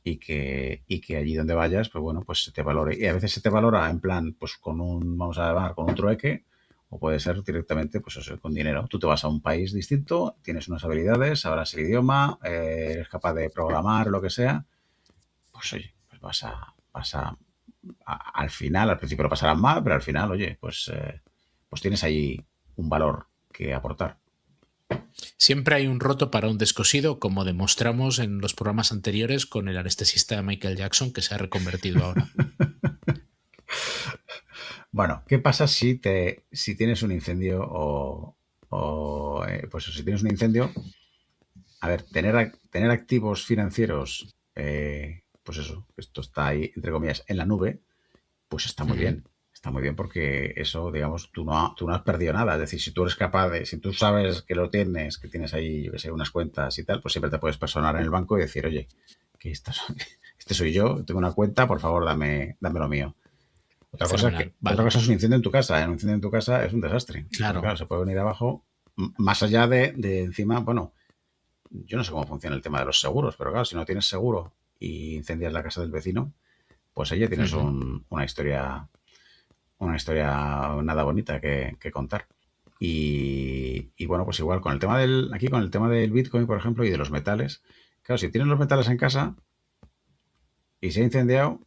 y que allí donde vayas, pues bueno, pues se te valore. Y a veces se te valora en plan, pues vamos a llamar, con un trueque, o puede ser directamente, pues eso, con dinero. Tú te vas a un país distinto, tienes unas habilidades, sabrás el idioma, eres capaz de programar o lo que sea, pues oye, pues al final, al principio lo pasarán mal, pero al final, oye, pues tienes ahí un valor que aportar. Siempre hay un roto para un descosido, como demostramos en los programas anteriores con el anestesista de Michael Jackson, que se ha reconvertido ahora. Bueno, ¿qué pasa si tienes un incendio pues si tienes un incendio? A ver, tener activos financieros, pues eso, esto está ahí, entre comillas, en la nube, pues está muy bien. Está muy bien porque eso, digamos, tú no has perdido nada. Es decir, si tú eres capaz si tú sabes que lo tienes, que tienes ahí, yo qué sé, unas cuentas y tal, pues siempre te puedes personar en el banco y decir, oye, que este soy yo, tengo una cuenta, por favor, dame lo mío. Fenomenal, Otra vale. cosa es un incendio en tu casa. Un incendio en tu casa es un desastre. Porque, Claro. claro, se puede venir abajo. Más allá de encima, bueno, yo no sé cómo funciona el tema de los seguros, pero claro, si no tienes seguro y incendias la casa del vecino, pues ahí ya tienes una historia nada bonita que contar. Y bueno, pues igual con el tema con el tema del Bitcoin, por ejemplo, y de los metales, claro, si tienes los metales en casa y se ha incendiado,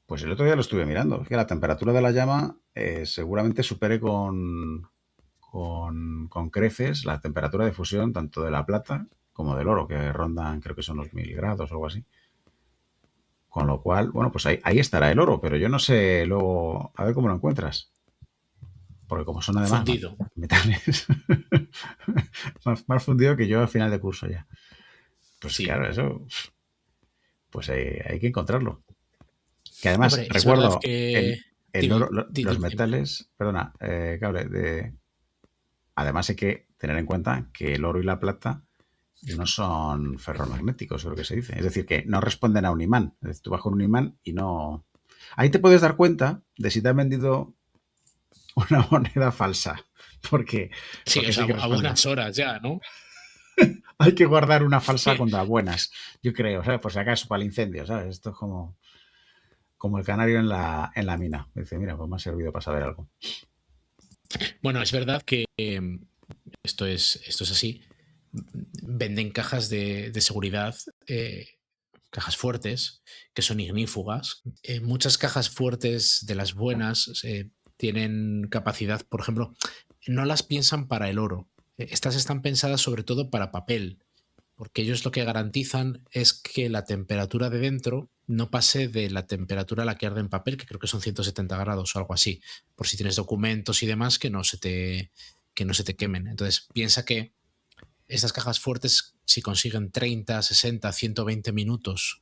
pues el otro día lo estuve mirando. Es que la temperatura de la llama seguramente supere con creces la temperatura de fusión tanto de la plata como del oro, que rondan, creo que son los 1000 grados o algo así. Con lo cual, bueno, pues ahí estará el oro, pero yo no sé luego, a ver cómo lo encuentras. Porque como son además Fundido. metales más fundido que yo al final de curso ya. Pues Sí. claro, eso, pues hay que encontrarlo. Que además, Hombre, es verdad recuerdo, que... el Dime, oro, los dime. metales, perdona, cable, además hay que tener en cuenta que el oro y la plata no son ferromagnéticos, es lo que se dice. Es decir, que no responden a un imán. Es decir, tú vas con un imán y no... Ahí te puedes dar cuenta de si te han vendido una moneda falsa. Porque, Sí, o porque sea, sí que a responden. buenas horas ya, ¿no? Hay que guardar una falsa Sí. contra buenas, yo creo, ¿sabes? Por si acaso, para el incendio, ¿sabes? Esto es como el canario en la mina. Dice, mira, pues me ha servido para saber algo. Bueno, es verdad que esto es así. Venden cajas de seguridad, cajas fuertes, que son ignífugas. Muchas cajas fuertes de las buenas tienen capacidad, por ejemplo, no las piensan para el oro. Estas están pensadas sobre todo para papel, porque ellos lo que garantizan es que la temperatura de dentro no pase de la temperatura a la que arde en papel, que creo que son 170 grados o algo así, por si tienes documentos y demás que no se te quemen. Entonces piensa que estas cajas fuertes, si consiguen 30, 60, 120 minutos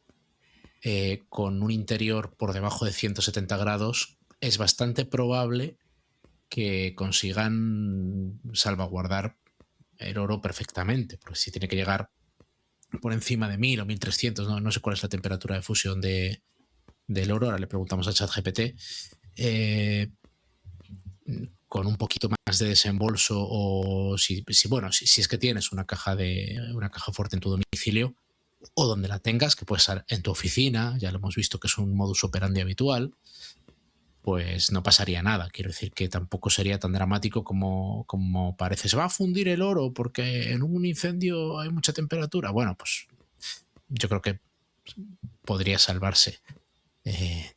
con un interior por debajo de 170 grados, es bastante probable que consigan salvaguardar el oro perfectamente, porque si tiene que llegar por encima de 1000 o 1300, no sé cuál es la temperatura de fusión del oro, ahora le preguntamos a ChatGPT, eh, con un poquito más de desembolso o si es que tienes una caja fuerte en tu domicilio o donde la tengas, que puede estar en tu oficina, ya lo hemos visto que es un modus operandi habitual, pues no pasaría nada. Quiero decir que tampoco sería tan dramático como parece. Se va a fundir el oro porque en un incendio hay mucha temperatura. Bueno, pues yo creo que podría salvarse.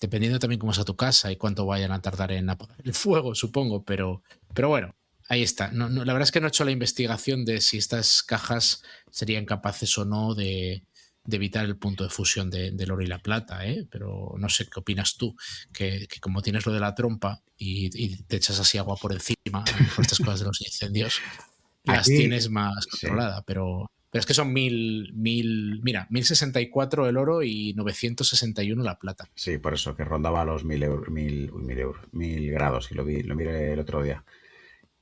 Dependiendo también cómo sea tu casa y cuánto vayan a tardar en apagar el fuego, supongo, pero bueno, ahí está. La verdad es que no he hecho la investigación de si estas cajas serían capaces o no de evitar el punto de fusión del oro y la plata, ¿eh? Pero no sé qué opinas tú, que como tienes lo de la trompa y te echas así agua por encima, a lo mejor estas cosas de los incendios las Aquí, tienes más sí, controlada, pero es que son mira, 1064 el oro y 961 la plata. sí, por eso, que rondaba los 1000 euros, 1000 grados, y lo miré el otro día.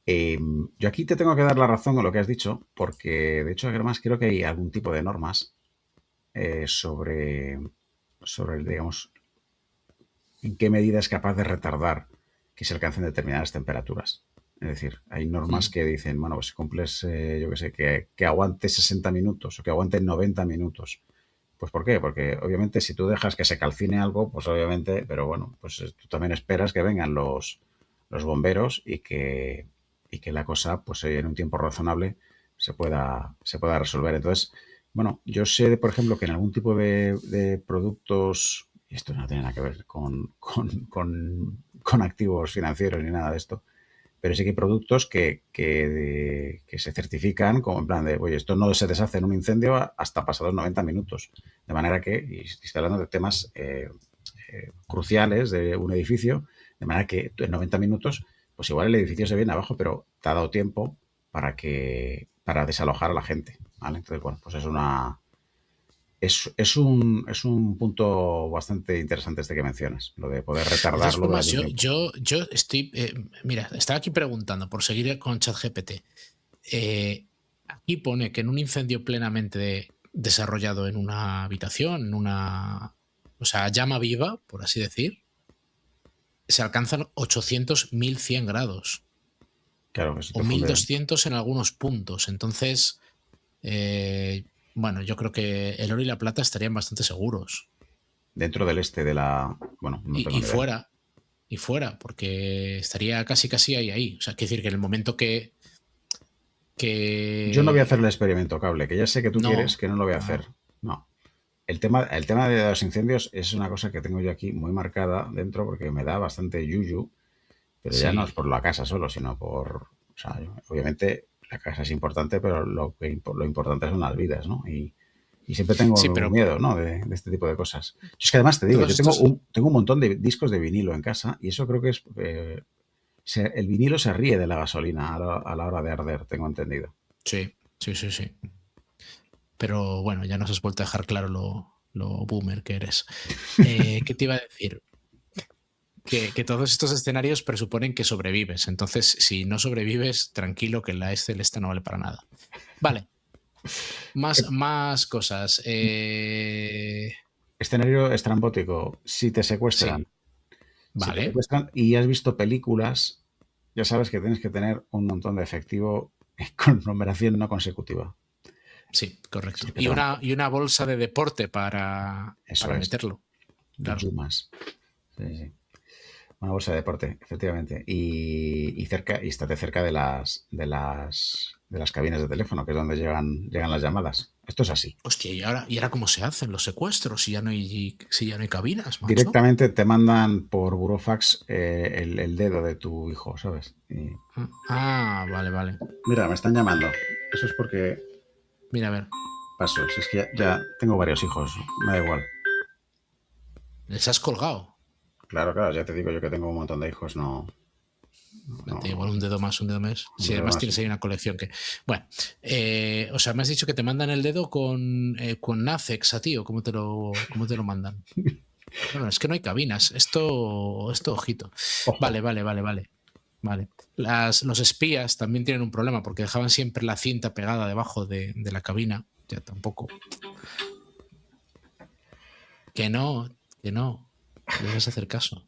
Yo aquí te tengo que dar la razón con lo que has dicho, porque de hecho, además, creo que hay algún tipo de normas sobre digamos, en qué medida es capaz de retardar que se alcancen determinadas temperaturas. Es decir, hay normas Mm. que dicen, bueno, pues si cumples, yo qué sé, que aguante 60 minutos o que aguante 90 minutos. Pues ¿por qué? Porque obviamente si tú dejas que se calcine algo, pues obviamente, pero bueno, pues tú también esperas que vengan los bomberos y que la cosa, pues en un tiempo razonable se pueda resolver. Entonces, bueno, yo sé, por ejemplo, que en algún tipo de productos, y esto no tiene nada que ver con activos financieros ni nada de esto, pero sí que hay productos que se certifican como en plan de, oye, esto no se deshace en un incendio hasta pasados 90 minutos. De manera que, y estoy hablando de temas cruciales de un edificio, de manera que en 90 minutos, pues igual el edificio se viene abajo, pero te ha dado tiempo para desalojar a la gente, ¿vale? Entonces, bueno, pues es un punto bastante interesante este que mencionas, lo de poder De todas retardarlo formas, durante un tiempo. yo estoy. Mira, estaba aquí preguntando por seguir con ChatGPT. Aquí pone que en un incendio plenamente desarrollado en una habitación, o sea, llama viva, por así decir, se alcanzan 800-1100 grados Claro, que se o te funde 1200 en algunos puntos. Entonces, bueno, yo creo que el oro y la plata estarían bastante seguros. dentro del este de la... Bueno, no tengo Y ni idea. fuera, porque estaría casi ahí. O sea, quiere decir que en el momento Yo no voy a hacer el que experimento cable, que ya sé que tú quieres, no, que no lo voy a hacer. no, No. El tema de los incendios es una cosa que tengo yo aquí muy marcada dentro porque me da bastante yuyu, pero ya no es sí, por la casa solo, sino por... O sea, obviamente la casa es importante, pero lo importante son las vidas, ¿no? Y siempre sí, tengo pero miedo, ¿no? De este tipo de cosas. Yo es que además te digo, todos yo tengo estos, tengo un montón de discos de vinilo en casa y eso creo que es... el vinilo se ríe de la gasolina a la hora de arder, tengo entendido. sí. Pero bueno, ya nos has vuelto a dejar claro lo boomer que eres. ¿Qué te iba a decir? Que todos estos escenarios presuponen que sobrevives. Entonces, si no sobrevives, tranquilo que la Excel esta no vale para nada. Vale, más cosas. Escenario estrambótico, si te secuestran. Sí, Si te vale. secuestran y has visto películas, ya sabes que tienes que tener un montón de efectivo con numeración no consecutiva. Sí, Si correcto. es que Y te van a una bolsa de deporte Eso para es, meterlo. Claro. Yumas. Sí, sí. Una bolsa de deporte, efectivamente. Y estate cerca de las cabinas de teléfono, que es donde llegan las llamadas. Esto es así. Hostia, ¿y ahora cómo se hacen los secuestros si ya no hay cabinas, macho? Directamente te mandan por burofax el dedo de tu hijo, ¿sabes? Y, Ah, vale. mira, me están llamando. Eso es porque Mira, a ver. paso. Si es que ya tengo varios hijos, me da igual. Les has colgado. Claro, claro, ya te digo yo que tengo un montón de hijos, no, Te igual no, un dedo más, un dedo más. un Si dedo además más. tienes ahí una colección que. Bueno, o sea, me has dicho que te mandan el dedo con Nacex a ti, o cómo te lo mandan. Bueno, es que no hay cabinas. Esto ojito. Ojo, Vale. Los espías también tienen un problema porque dejaban siempre la cinta pegada debajo de la cabina. Ya tampoco. Que no, que no. Les vas a hacer caso.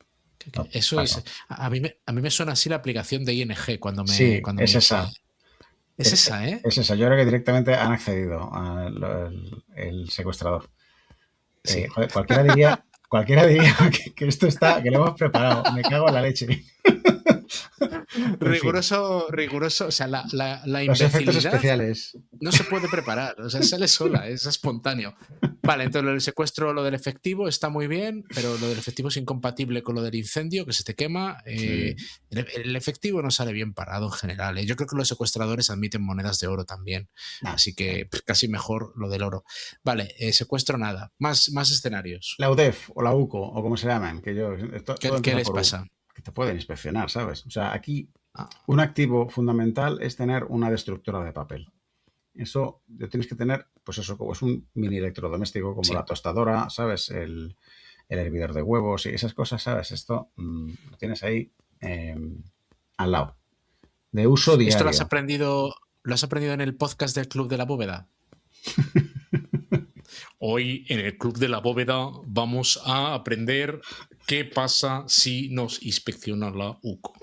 no, Eso es. paso. A mí me suena así la aplicación de ING cuando me, Sí, cuando me es dice. esa. Es esa, ¿eh? Es esa. Yo creo que directamente han accedido el secuestrador. Sí. Joder, cualquiera diría que esto está, que lo hemos preparado. Me cago en la leche. En fin, Riguroso. O sea, la los efectos imbecilidad especiales. no se puede preparar. O sea, sale sola, es espontáneo. Vale, entonces lo del secuestro, lo del efectivo está muy bien, pero lo del efectivo es incompatible con lo del incendio, que se te quema. Sí. El efectivo no sale bien parado en general. Yo creo que los secuestradores admiten monedas de oro también. Nah. Así que casi mejor lo del oro. Vale, secuestro nada. Más escenarios. La UDEF o la UCO o como se llaman, que todo ¿Qué empieza les por U, pasa? que te pueden inspeccionar, ¿sabes? O sea, aquí Ah, un activo fundamental es tener una destructora de papel. Eso lo tienes que tener, pues eso, como es un mini electrodoméstico, como la sí. tostadora, ¿sabes? El hervidor de huevos y esas cosas, ¿sabes? Esto lo tienes ahí eh, al lado. De uso ¿Esto lo has diario. aprendido, lo has aprendido en el podcast del Club de la Bóveda? Hoy en el Club de la Bóveda vamos a aprender qué pasa si nos inspecciona la UCO.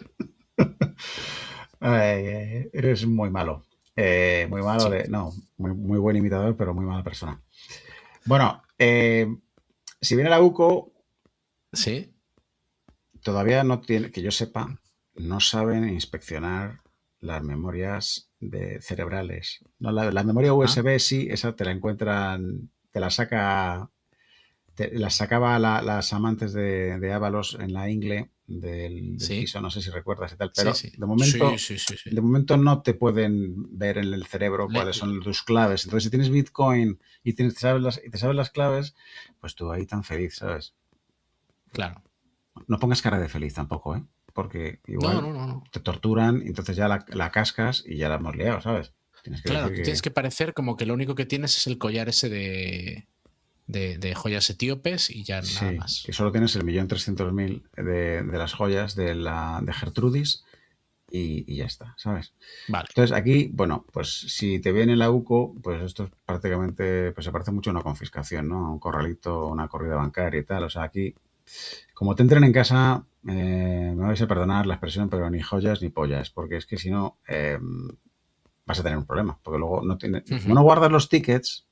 Eres muy malo. Muy malo Sí, No, muy buen imitador, pero muy mala persona. Bueno, si viene la UCO, sí. todavía no tiene, que yo sepa, no saben inspeccionar las memorias cerebrales. No, la memoria Ah, USB sí, esa te la encuentran, te la saca las sacaba las amantes de Ábalos en la ingle del Sí, piso, no sé si recuerdas y tal, sí, pero sí. Sí, sí, sí, sí. de momento no te pueden ver en el cerebro Le- cuáles son tus claves. Entonces, si tienes Bitcoin y te sabes las claves, pues tú ahí tan feliz, ¿sabes? claro. No pongas cara de feliz tampoco, ¿eh? Porque No, igual no, no, no. te torturan y entonces ya la cascas y ya la hemos liado, ¿sabes? Tienes que Claro, decir tú tienes que que parecer como que lo único que tienes es el collar ese de joyas etíopes y ya nada sí, que más. solo tienes 1.300.000 de las joyas de Gertrudis y ya está, ¿sabes? Vale. Entonces aquí, bueno, pues si te viene la UCO, pues esto es prácticamente, pues se parece mucho a una confiscación, ¿no? A un corralito, una corrida bancaria y tal. O sea, aquí, como te entren en casa, me vais a perdonar la expresión, pero ni joyas ni pollas, porque es que si no, vas a tener un problema, porque luego no tiene, como Ujú. no guardas los tickets,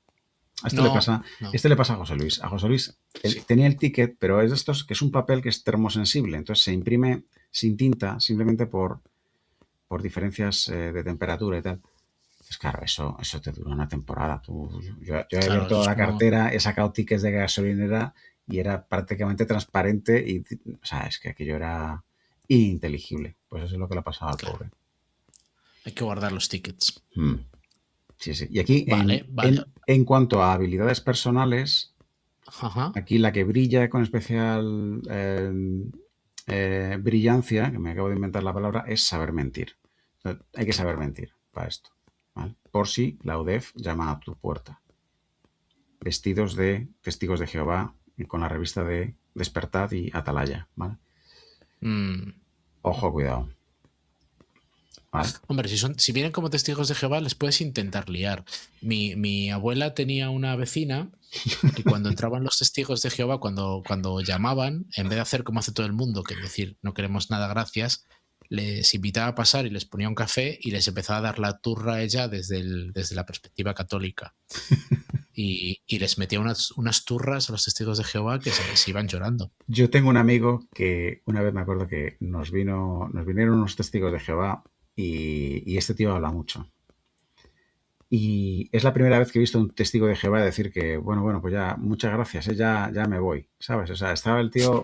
a esto le No, pasa, no. este le pasa a José Luis. A José Luis él Sí. tenía el ticket, pero es de estos que es un papel que es termosensible, entonces se imprime sin tinta simplemente por diferencias de temperatura y tal. Pues claro, eso te dura una temporada. Yo he Claro, eso abierto es la como. cartera, he sacado tickets de gasolinera y era prácticamente transparente y, o sea, es que aquello era ininteligible. Pues eso es lo que le ha pasado al Claro, pobre. hay que guardar los tickets. Mm, sí, sí. Y aquí, Vale, vale. en cuanto a habilidades personales, Ajá. aquí la que brilla con especial brillancia, que me acabo de inventar la palabra, es saber mentir. O sea, hay que saber mentir para esto, ¿vale? Por si la UDEF llama a tu puerta. Vestidos de testigos de Jehová y con la revista de Despertad y Atalaya, ¿vale? Mm. Ojo, cuidado, ¿vale? Hombre, si vienen como testigos de Jehová, les puedes intentar liar. Mi abuela tenía una vecina que cuando entraban los testigos de Jehová, cuando llamaban, en vez de hacer como hace todo el mundo, que es decir, no queremos nada, gracias, les invitaba a pasar y les ponía un café y les empezaba a dar la turra a ella desde la perspectiva católica. Y les metía unas turras a los testigos de Jehová que se iban llorando. Yo tengo un amigo que una vez me acuerdo que nos vinieron unos testigos de Jehová y este tío habla mucho. Y es la primera vez que he visto un testigo de Jehová decir que, bueno, pues ya, muchas gracias, ya me voy, ¿sabes? O sea, estaba el tío,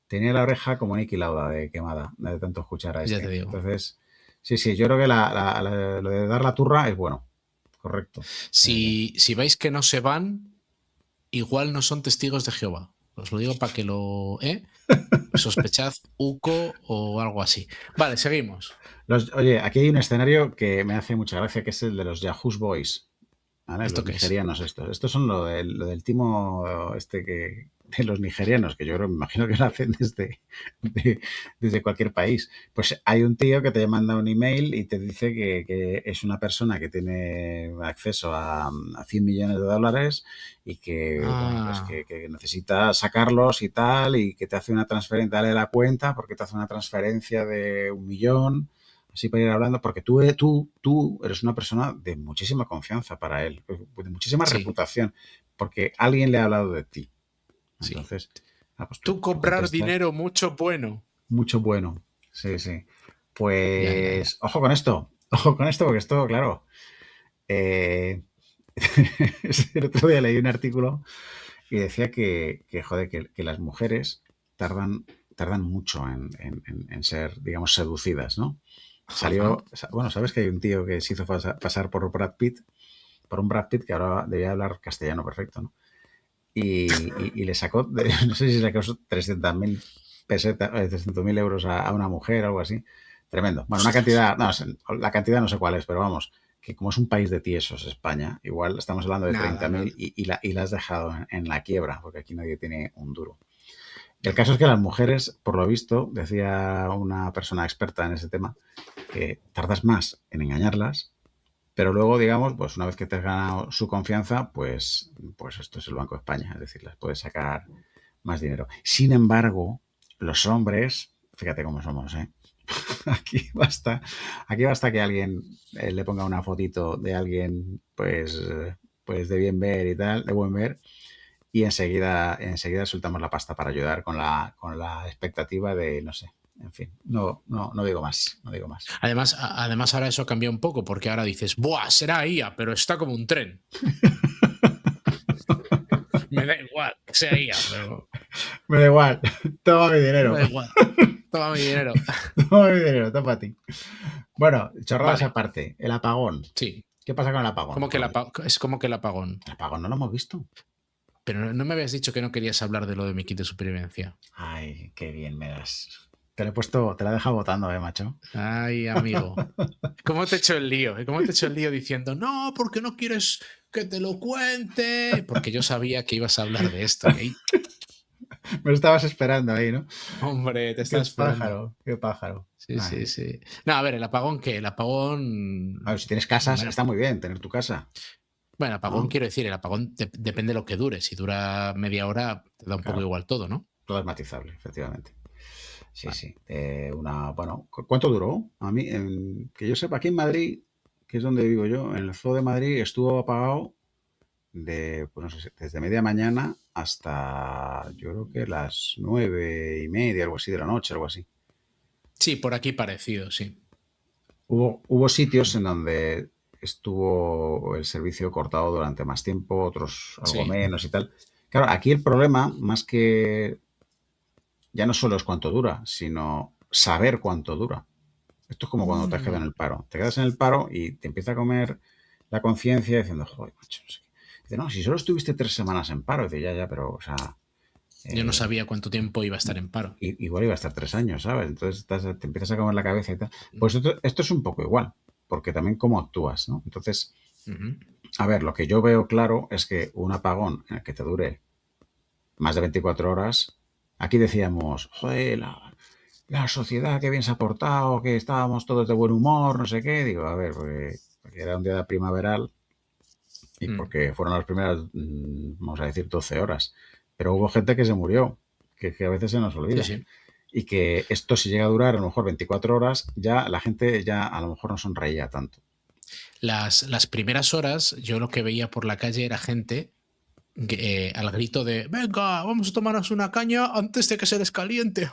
tenía la oreja como Niki Lauda de quemada, de tanto escuchar a Ya te este. digo. Entonces, sí, yo creo que lo de dar la turra es bueno, correcto. Sí. Si veis que no se van, igual no son testigos de Jehová. Os lo digo para que lo... Sospechad UCO o algo así. Vale, seguimos. Oye, aquí hay un escenario que me hace mucha gracia, que es el de los Yahoo Boys. ¿Vale? ¿Esto Los qué es? nigerianos estos. Estos son lo del timo este de los nigerianos, que yo creo, me imagino que lo hacen desde cualquier país. Pues hay un tío que te manda un email y te dice que es una persona que tiene acceso a 100 millones de dólares y que, bueno, pues Ah, que necesita sacarlos y tal, y que te hace una transferencia, dale la cuenta porque te hace una transferencia de 1 millón. Así para ir hablando, porque tú eres una persona de muchísima confianza para él, de muchísima sí, reputación, porque alguien le ha hablado de ti. sí. Entonces, pues Tú tú cobrar contestas, dinero mucho bueno. mucho bueno. Sí, sí. Ya, ya, ya. Pues ojo con esto, porque esto, claro, eh, el otro día leí un artículo y decía joder, que las mujeres tardan mucho en ser, digamos, seducidas, ¿no? Ajá. Bueno, sabes que hay un tío que se hizo pasar por un Brad Pitt que ahora debía hablar castellano perfecto, ¿no? Y le sacó, no sé si le sacó 300.000 pesetas, 300.000 euros a una mujer o algo así. Tremendo. Bueno, una Ostras. cantidad, no, la cantidad no sé cuál es, pero vamos, que como es un país de tiesos, España, igual estamos hablando de Nada, 30.000 nada. y la has dejado en la quiebra, porque aquí nadie tiene un duro. El caso es que las mujeres, por lo visto, decía una persona experta en ese tema, que tardas más en engañarlas, pero luego, digamos, pues una vez que te has ganado su confianza, pues esto es el Banco de España, es decir, les puedes sacar más dinero. Sin embargo, los hombres, fíjate cómo somos, ¿eh? Aquí basta, aquí basta que alguien le ponga una fotito de alguien, pues de bien ver y tal, de buen ver, y enseguida soltamos la pasta para ayudar con la expectativa de, no sé, en fin, no digo más, no digo más. Además, ahora eso cambia un poco, porque ahora dices, ¡buah! Será IA, pero está como un tren. Me da igual que sea IA, pero Me da igual. Toma mi me dinero. da igual. Toma mi dinero. Toma mi dinero, toma para ti. Bueno, chorradas Vale, aparte. El apagón. sí. ¿Qué pasa con el apagón? Es como que el apagón. El apagón no lo hemos visto. Pero no me habías dicho que no querías hablar de lo de mi kit de supervivencia. Ay, qué bien me das. Te lo he puesto, te la he dejado votando, macho. Ay, amigo. ¿Cómo te he hecho el lío? ¿Cómo te he hecho el lío diciendo, no, porque no quieres que te lo cuente? Porque yo sabía que ibas a hablar de esto. Y ahí, Me lo estabas esperando ahí, ¿no? hombre, te Qué estaba esperando. pájaro, qué pájaro. Sí, Ay. sí, sí. No, a ver, ¿el apagón qué? El apagón... A ver, si tienes casas, Bueno, está muy bien tener tu casa, bueno, apagón ¿no? quiero decir, el apagón depende de lo que dure. Si dura media hora, te da un poco Claro, igual todo, ¿no? todo es matizable, efectivamente. Sí, Vale. sí. Bueno, ¿cuánto duró? A mí, que yo sepa, aquí en Madrid, que es donde vivo yo, en el Zoo de Madrid estuvo apagado pues no sé, desde media mañana hasta yo creo que las 9:30, algo así de la noche, algo así. Sí, por aquí parecido, sí. Hubo sitios en donde estuvo el servicio cortado durante más tiempo, otros algo Sí. menos y tal. Claro, aquí el problema, más que ya no solo es cuánto dura, sino saber cuánto dura. Esto es como cuando te has quedado en el paro. Te quedas en el paro y te empieza a comer la conciencia diciendo, joder, macho, no sé qué. Dice, no, si solo estuviste 3 semanas en paro. Dice, ya, pero, o sea, Yo no eh, sabía cuánto tiempo iba a estar en paro. igual iba a estar 3 años, ¿sabes? Entonces te empiezas a comer la cabeza y tal. Pues esto es un poco igual, porque también cómo actúas, ¿no? Entonces, Ujú. a ver, lo que yo veo claro es que un apagón en el que te dure más de 24 horas, aquí decíamos, joder, la sociedad que bien se ha portado, que estábamos todos de buen humor, no sé qué. Digo, a ver, porque era un día primaveral y Mm. porque fueron las primeras, vamos a decir, 12 horas. Pero hubo gente que se murió, que a veces se nos Sí, olvida. sí. Y que esto si llega a durar a lo mejor 24 horas, ya la gente ya a lo mejor no sonreía tanto. Las primeras horas, yo lo que veía por la calle era gente al grito de venga, vamos a tomarnos una caña antes de que se descaliente.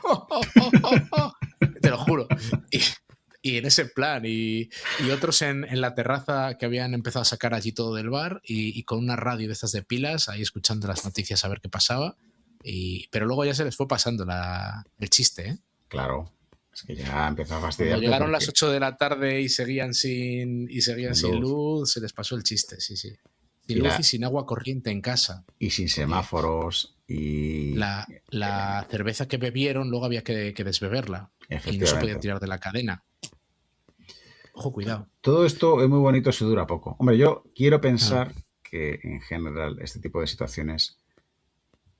Te lo juro. Y en ese plan, y otros en la terraza que habían empezado a sacar allí todo del bar y con una radio de estas de pilas, ahí escuchando las noticias a ver qué pasaba. Pero luego ya se les fue pasando el chiste, ¿eh? Claro, es que ya empezó a Cuando fastidiarte llegaron las porque 8 de la tarde y seguían sin sin luz luz, se les pasó el chiste, sí, sí. Sin y, luz y la, sin agua corriente en casa. y sin Porque semáforos y la cerveza que bebieron luego había que desbeberla y no se podía efectivamente. tirar de la cadena. Ojo, cuidado. Todo esto es muy bonito si dura poco. Hombre, yo quiero Ah, pensar que en general este tipo de situaciones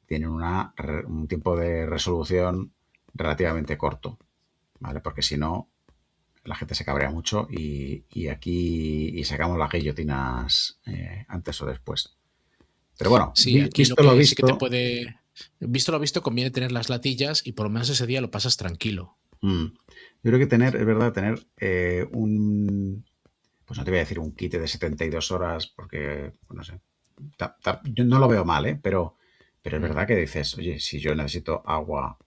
tienen un tiempo de resolución relativamente corto, ¿vale? Porque si no, la gente se cabrea mucho y aquí y sacamos las guillotinas antes o después. Pero bueno, sí, aquí lo visto lo que sí que te visto, puede... Visto lo visto, conviene tener las latillas y por lo menos ese día lo pasas tranquilo. yo creo que es verdad, tener pues no te voy a decir un kit de 72 horas porque, pues no sé, yo no lo veo mal, ¿eh? Pero es Mm, verdad que dices, oye, si yo necesito agua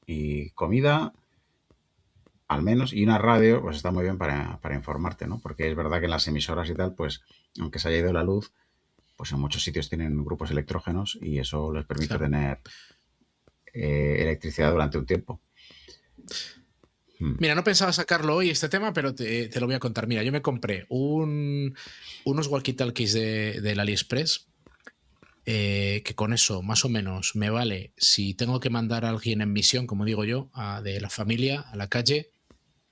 y comida, al menos, y una radio, pues está muy bien para informarte, ¿no? Porque es verdad que en las emisoras y tal, pues, aunque se haya ido la luz, pues en muchos sitios tienen grupos electrógenos y eso les permite claro. tener electricidad durante un tiempo. Mm. Mira, no pensaba sacarlo hoy este tema, pero te lo voy a contar. Mira, yo me compré unos walkie-talkies del AliExpress, que con eso más o menos me vale si tengo que mandar a alguien en misión, como digo yo, de la familia a la calle,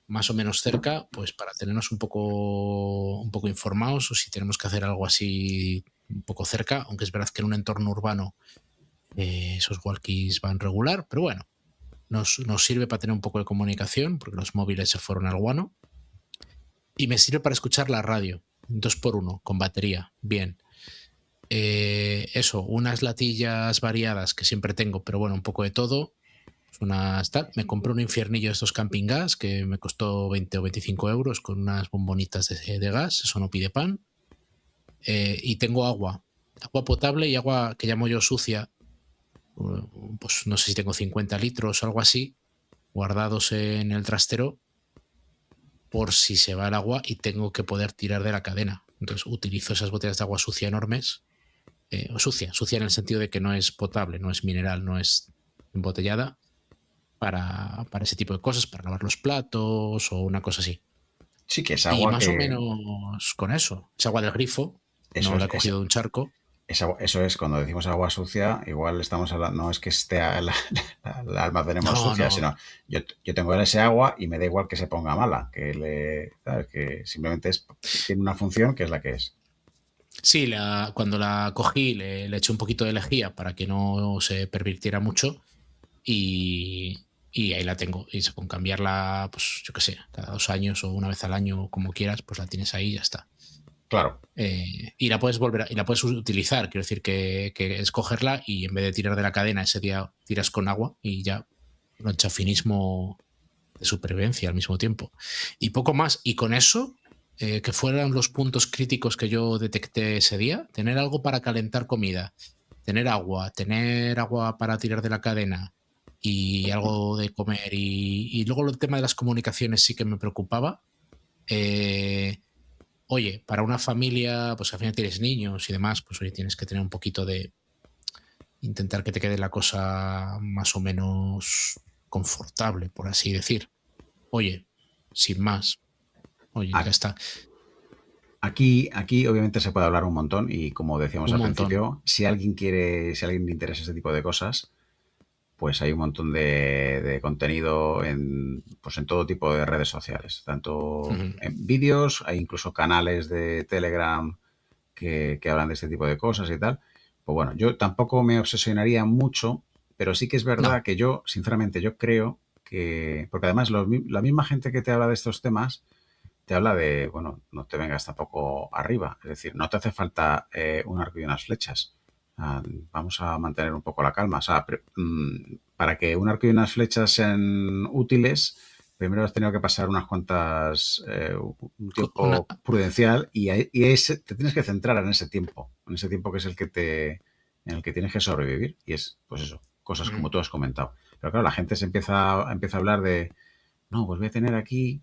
más o menos cerca, pues para tenernos un poco informados o si tenemos que hacer algo así un poco cerca, aunque es verdad que en un entorno urbano esos walkies van regular, pero bueno, nos sirve para tener un poco de comunicación, porque los móviles se fueron al guano, y me sirve para escuchar la radio, 2x1, con batería, bien. Eso, unas latillas variadas que siempre tengo, pero bueno, un poco de todo. Me compré un infiernillo de estos camping gas que me costó 20 o 25 euros con unas bombonitas de gas, eso no pide pan. Y tengo agua potable y agua que llamo yo sucia, pues no sé si tengo 50 litros o algo así, guardados en el trastero por si se va el agua y tengo que poder tirar de la cadena. Entonces utilizo esas botellas de agua sucia enormes o sucia en el sentido de que no es potable, no es mineral, no es embotellada para ese tipo de cosas, para lavar los platos o una cosa así. Sí, que es Y agua más o que... menos con eso. Es agua del grifo, Eso no la es, he cogido de un charco. eso es, cuando decimos agua sucia, igual estamos hablando, no es que la almacenemos No, sucia, no. sino yo tengo ese agua y me da igual que se ponga mala, ¿sabes? Que simplemente tiene una función que es la que es. Sí, cuando la cogí le eché un poquito de lejía para que no se pervirtiera mucho y ahí la tengo. Y con cambiarla, pues yo qué sé, cada 2 años o una vez al año, como quieras, pues la tienes ahí y ya está. Claro, Y la puedes y la puedes utilizar, quiero decir que es cogerla y en vez de tirar de la cadena ese día tiras con agua y ya finismo de supervivencia al mismo tiempo. Y poco más. Y con eso, que fueran los puntos críticos que yo detecté ese día, tener algo para calentar comida, tener agua para tirar de la cadena y algo de comer. Y luego el tema de las comunicaciones sí que me preocupaba. Oye, para una familia, pues al final tienes niños y demás, pues oye, tienes que tener un poquito de intentar que te quede la cosa más o menos confortable, por así decir. Oye, sin más, oye, ya a- está. aquí obviamente se puede hablar un montón y como decíamos Un al montón. principio, si a alguien le interesa ese tipo de cosas, pues hay un montón de contenido pues en todo tipo de redes sociales, tanto Ujú. en vídeos, hay incluso canales de Telegram que hablan de este tipo de cosas y tal. Pues bueno, yo tampoco me obsesionaría mucho, pero sí que es verdad No, que yo, sinceramente, yo creo que, porque además la misma gente que te habla de estos temas, te habla de, bueno, no te vengas tampoco arriba, es decir, no te hace falta un arco y unas flechas. Ah, vamos a mantener un poco la calma. O sea, para que un arco y unas flechas sean útiles, primero has tenido que pasar unas cuantas, un una, tiempo prudencial te tienes que centrar en ese tiempo que es en el que tienes que sobrevivir. Y es, pues eso, cosas como tú has comentado. Pero claro, la gente empieza a hablar de, no, pues voy a tener aquí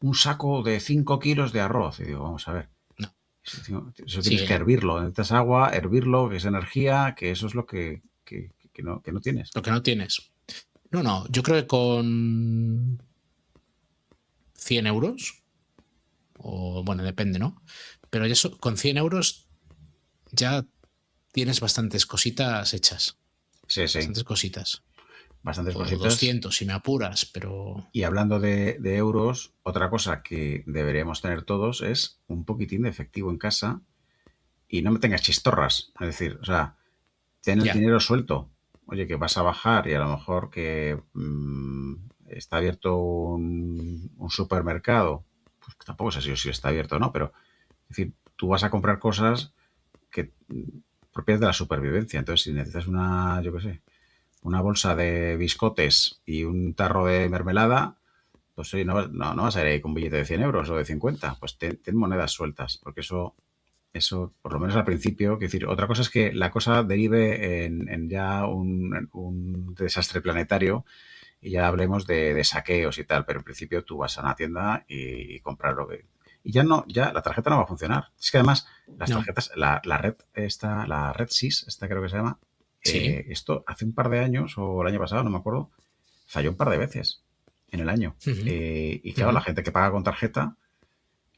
un saco de 5 kilos de arroz. Y digo, vamos a ver, no. eso Sí, tienes que hervirlo. Necesitas agua, hervirlo, que es energía, que eso es lo que no tienes. lo que no tienes. No, no, yo creo que con 100 euros, o bueno, depende, ¿no? Pero eso, con 100 euros ya tienes bastantes cositas hechas. Sí, sí, Bastantes cositas. bastantes O cositas. 200 si me apuras, pero... Y hablando de euros, otra cosa que deberíamos tener todos es un poquitín de efectivo en casa y no me tengas chistorras. Es decir, o sea, ten el Ya. dinero suelto. Oye, que vas a bajar y a lo mejor que está abierto un supermercado. Pues tampoco sé si está abierto o no, pero es decir, tú vas a comprar cosas que propias de la supervivencia. Entonces, si necesitas yo qué sé, una bolsa de biscotes y un tarro de mermelada, pues oye, no vas a ir ahí con un billete de 100 euros o de 50. Pues ten monedas sueltas, porque eso, por lo menos al principio, quiero decir, otra cosa es que la cosa derive en ya un desastre planetario y ya hablemos de saqueos y tal, pero en principio tú vas a una tienda y comprar lo que... Y ya no, ya la tarjeta no va a funcionar. Es que además las No. tarjetas, la red SIS, esta creo que se llama, Sí. esto hace un par de años o el año pasado, no me acuerdo, falló un par de veces en el año. Ujú, Y claro, la ujú. gente que paga con tarjeta,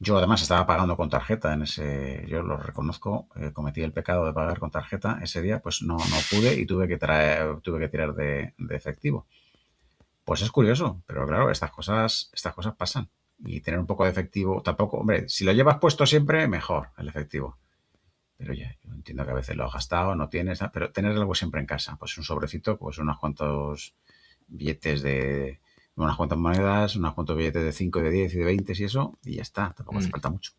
yo además estaba pagando con tarjeta yo lo reconozco, cometí el pecado de pagar con tarjeta ese día, pues no pude y tuve que tirar de efectivo. Pues es curioso, pero claro, estas cosas pasan. Y tener un poco de efectivo, tampoco, hombre, si lo llevas puesto siempre, mejor el efectivo. Pero ya, yo entiendo que a veces lo has gastado, no tienes, pero tener algo siempre en casa, pues un sobrecito, pues unos cuantos billetes unas cuantas monedas, unos cuantos billetes de 5 de 10 y de 20 y eso, y ya está, tampoco hace Mm. falta mucho.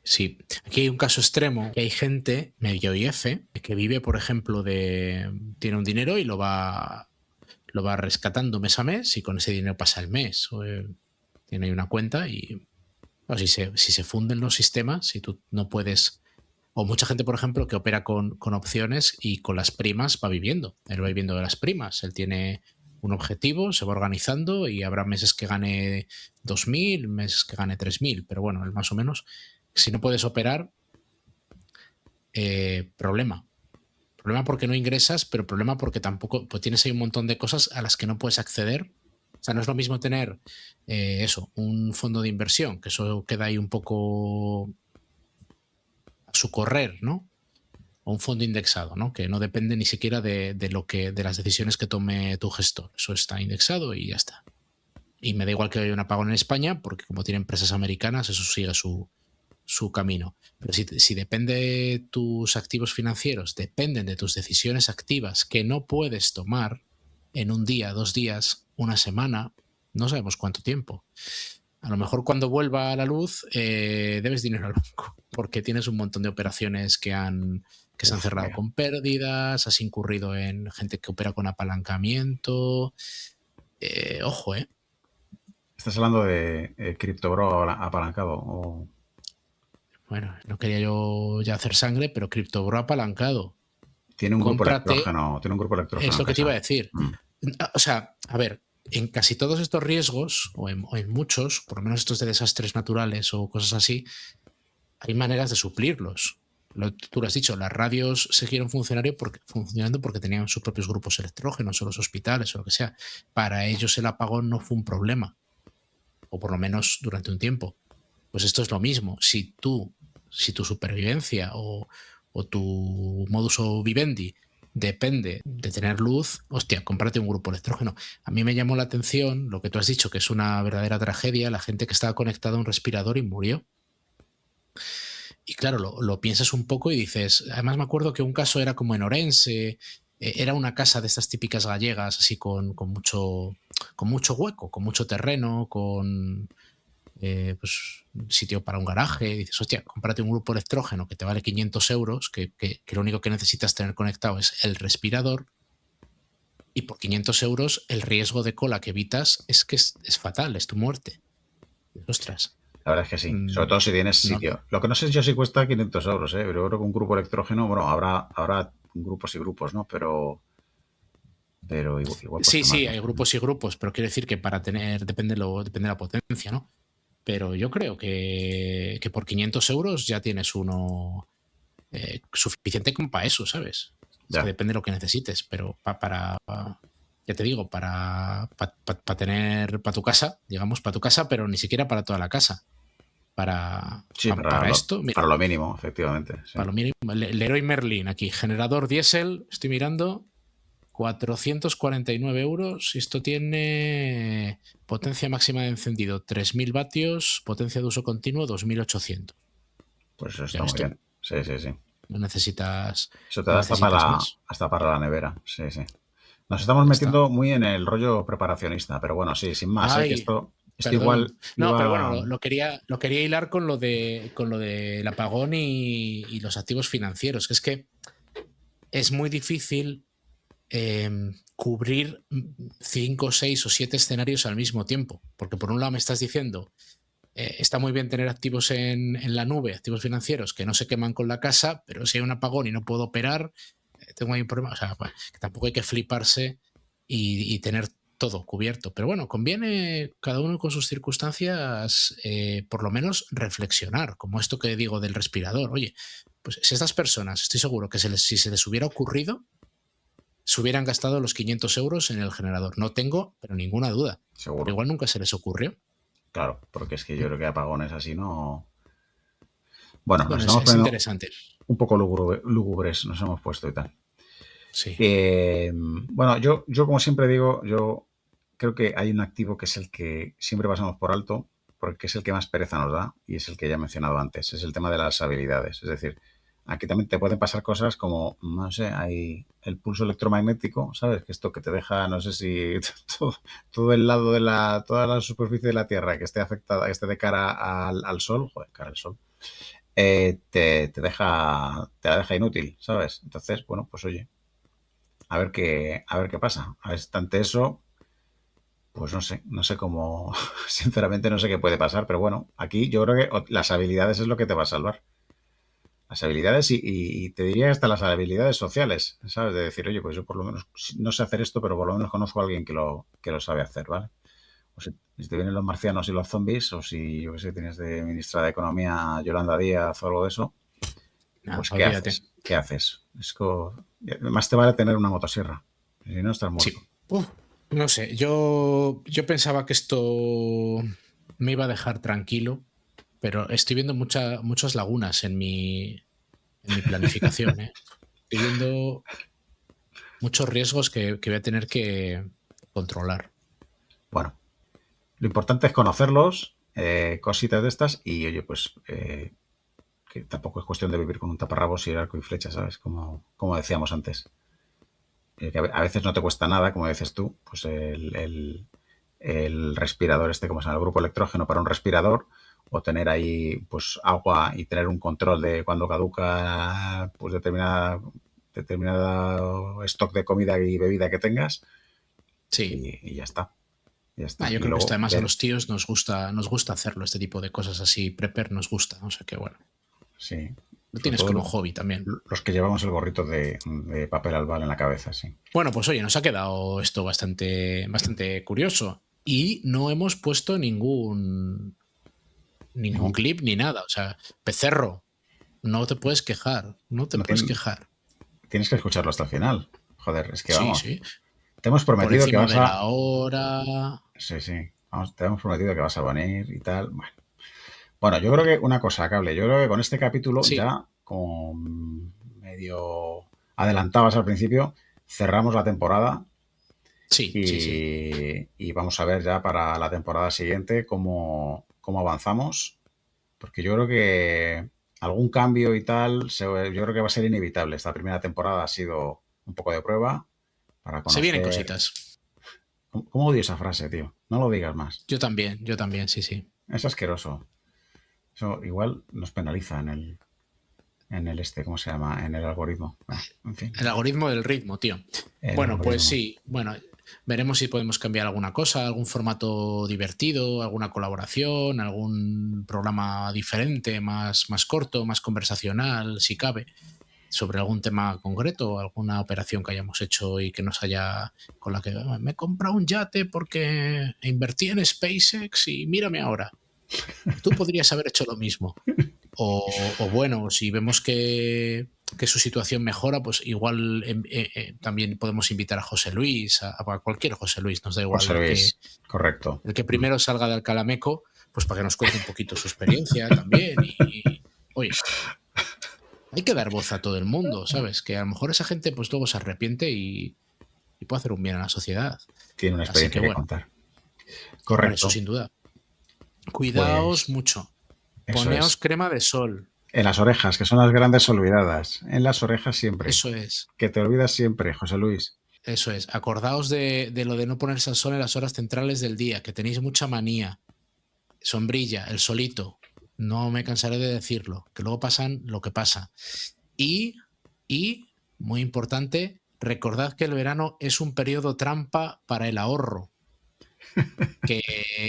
Sí, aquí hay un caso extremo, que hay gente medio IF que vive, por ejemplo, tiene un dinero y lo va rescatando mes a mes y con ese dinero pasa el mes. Tiene ahí una cuenta y o si se funden los sistemas, si tú no puedes... O mucha gente, por ejemplo, que opera con opciones y con las primas va viviendo. Él va viviendo de las primas. Él tiene un objetivo, se va organizando y habrá meses que gane 2.000, meses que gane 3.000. Pero bueno, él más o menos, si no puedes operar, problema. Problema porque no ingresas, pero problema porque tampoco pues tienes ahí un montón de cosas a las que no puedes acceder. O sea, no es lo mismo tener un fondo de inversión, que eso queda ahí un poco a su correr, ¿no? O un fondo indexado, ¿no? Que no depende ni siquiera de las decisiones que tome tu gestor. Eso está indexado y ya está. Y me da igual que haya un apagón en España, porque como tiene empresas americanas, eso sigue su camino. Pero si depende tus activos financieros, dependen de tus decisiones activas que no puedes tomar en un día, 2 días, una semana, no sabemos cuánto tiempo. A lo mejor cuando vuelva a la luz debes dinero al banco, porque tienes un montón de operaciones que se han cerrado con pérdidas, has incurrido en gente que opera con apalancamiento. Ojo, ¿Estás hablando de CryptoBro apalancado? O... Bueno, no quería yo ya hacer sangre, pero CryptoBro apalancado. Tiene un grupo electrógeno. Tiene un grupo electrógeno. Es lo que te iba a decir. O sea, a ver, en casi todos estos riesgos, o en muchos, por lo menos estos de desastres naturales o cosas así, hay maneras de suplirlos. Tú lo has dicho, las radios siguieron funcionando porque tenían sus propios grupos electrógenos, o los hospitales, o lo que sea. Para ellos el apagón no fue un problema, o por lo menos durante un tiempo. Pues esto es lo mismo. Si tu supervivencia o tu modus vivendi depende de tener luz, hostia, cómprate un grupo electrógeno. A mí me llamó la atención lo que tú has dicho, que es una verdadera tragedia, la gente que estaba conectada a un respirador y murió. Y claro, lo piensas un poco y dices, además me acuerdo que un caso era como en Orense, era una casa de estas típicas gallegas, así con mucho hueco, con mucho terreno, con pues sitio para un garaje. Y dices, hostia, cómprate un grupo electrógeno que te vale 500 euros, que lo único que necesitas tener conectado es el respirador, y por 500 euros el riesgo de cola que evitas es que es fatal, es tu muerte. Ostras. La verdad es que sí, sobre todo si tienes sitio. No. Lo que no sé yo si cuesta 500 euros, pero yo creo que un grupo electrógeno, bueno, habrá grupos y grupos, ¿no? Pero igual sí, más, hay grupos y grupos, pero quiero decir que para tener, depende de la potencia, ¿no? Pero yo creo que por 500 euros ya tienes uno suficiente como para eso, ¿sabes? Es que depende de lo que necesites, pero ya te digo, para tener para tu casa, digamos, para tu casa, pero ni siquiera para toda la casa. Para esto, mira, para lo mínimo, efectivamente. Sí. Para lo mínimo. Leroy Merlin aquí, generador diésel, estoy mirando, 449 euros. Y esto tiene potencia máxima de encendido 3000 vatios, potencia de uso continuo 2800. Pues eso está muy bien. Sí. No necesitas. Eso te da hasta para la nevera. Sí. Nos estamos metiendo muy en el rollo preparacionista, pero bueno, sí, sin más. Que esto igual. No, pero bueno, lo quería hilar con lo del apagón y los activos financieros, que es que es muy difícil cubrir 5, 6 o 7 escenarios al mismo tiempo, porque por un lado me estás diciendo está muy bien tener activos en la nube, activos financieros que no se queman con la casa, pero si hay un apagón y no puedo operar, tengo ahí un problema. O sea, que tampoco hay que fliparse y tener todo cubierto, pero bueno, conviene cada uno con sus circunstancias por lo menos reflexionar, como esto que digo del respirador. Oye, pues si estas personas, estoy seguro que si se les hubiera ocurrido, se hubieran gastado los 500 euros en el generador. No tengo, pero ninguna duda. Seguro. Pero igual nunca se les ocurrió. Claro, porque es que yo creo que apagones así no... Bueno, nos estamos poniendo interesante. Un poco lúgubres nos hemos puesto y tal. Sí. Bueno, yo como siempre digo, yo creo que hay un activo que es el que siempre pasamos por alto, porque es el que más pereza nos da y es el que ya he mencionado antes, es el tema de las habilidades. Es decir, aquí también te pueden pasar cosas como, no sé, hay el pulso electromagnético, ¿sabes? Que esto que te deja, no sé si todo el lado de toda la superficie de la Tierra que esté afectada, que esté de cara al Sol, cara al Sol, te la deja inútil, ¿sabes? Entonces, bueno, pues oye, a ver qué pasa. A ver, ante eso, pues no sé cómo, sinceramente no sé qué puede pasar, pero bueno, aquí yo creo que las habilidades es lo que te va a salvar. Las habilidades y te diría hasta las habilidades sociales, ¿sabes? De decir, oye, pues yo por lo menos no sé hacer esto, pero por lo menos conozco a alguien que lo sabe hacer, ¿vale? O si te vienen los marcianos y los zombies, o si, yo qué sé, tienes de ministra de Economía Yolanda Díaz o algo de eso, No, pues ¿qué olvídate. haces? ¿Qué haces? Más te vale tener una motosierra. Si no, estás muerto. Sí. Uf, no sé, yo pensaba que esto me iba a dejar tranquilo, pero estoy viendo muchas lagunas en mi planificación. ¿Eh? Estoy viendo muchos riesgos que voy a tener que controlar. Bueno, lo importante es conocerlos, cositas de estas, y oye, pues que tampoco es cuestión de vivir con un taparrabos y el arco y flecha, ¿sabes? Como decíamos antes. Que a veces no te cuesta nada, como dices tú, pues el respirador como se llama, el grupo electrógeno para un respirador, o tener ahí pues agua y tener un control de cuando caduca pues determinado stock de comida y bebida que tengas, Sí. y ya está. Ya está. Yo Y creo que esto luego además a ver, los tíos nos gusta hacerlo, este tipo de cosas así. Prepper nos gusta, o sea que bueno. sí, Lo sobre tienes todo como hobby también. los que llevamos el gorrito de papel albal en la cabeza, sí. Bueno, pues oye, nos ha quedado esto bastante curioso. Y no hemos puesto ningún clip ni nada. O sea, Becerro, no te puedes quejar. No te No puedes quejar. tienes que escucharlo hasta el final. Joder, es que Sí, vamos. sí. Te hemos Por prometido que encima vas de a... la hora. Sí, sí. Vamos, te hemos prometido que vas a venir y tal. Bueno, yo creo que una cosa, Cable. Yo creo que con este capítulo Sí, ya, como medio adelantabas al principio, cerramos la temporada sí, sí, sí. y vamos a ver ya para la temporada siguiente cómo avanzamos. Porque yo creo que algún cambio y tal, yo creo que va a ser inevitable. Esta primera temporada ha sido un poco de prueba para Se vienen conocer. cositas. ¿Cómo odio esa frase, tío? No lo digas más. Yo también, sí, sí. Es asqueroso. Eso igual nos penaliza ¿cómo se llama? En el algoritmo. En fin, El algoritmo del ritmo, tío. el Bueno, pues algoritmo. sí. Bueno, veremos si podemos cambiar alguna cosa, algún formato divertido, alguna colaboración, algún programa diferente, más corto, más conversacional, si cabe, sobre algún tema concreto, alguna operación que hayamos hecho y que nos haya, con la que me he comprado un yate porque invertí en SpaceX y mírame ahora. Tú podrías haber hecho lo mismo. O bueno, si vemos que su situación mejora, pues igual también podemos invitar a José Luis, a cualquier José Luis, nos da igual José Luis, correcto. el que primero salga del Calameco, pues para que nos cuente un poquito su experiencia también. Y oye, hay que dar voz a todo el mundo, ¿sabes? Que a lo mejor esa gente pues luego se arrepiente y puede hacer un bien a la sociedad. Tiene una Así que experiencia que bueno, contar. hombre, eso Correcto. sin duda. Cuidaos Pues mucho. eso Poneos es. crema de sol. En las orejas, que son las grandes olvidadas. En las orejas siempre. Eso es. Que te olvidas siempre, José Luis. Eso es. Acordaos de lo de no ponerse al sol en las horas centrales del día, que tenéis mucha manía. Sombrilla, el solito. No me cansaré de decirlo, que luego pasan lo que pasa. Y, muy importante, recordad que el verano es un periodo trampa para el ahorro. Que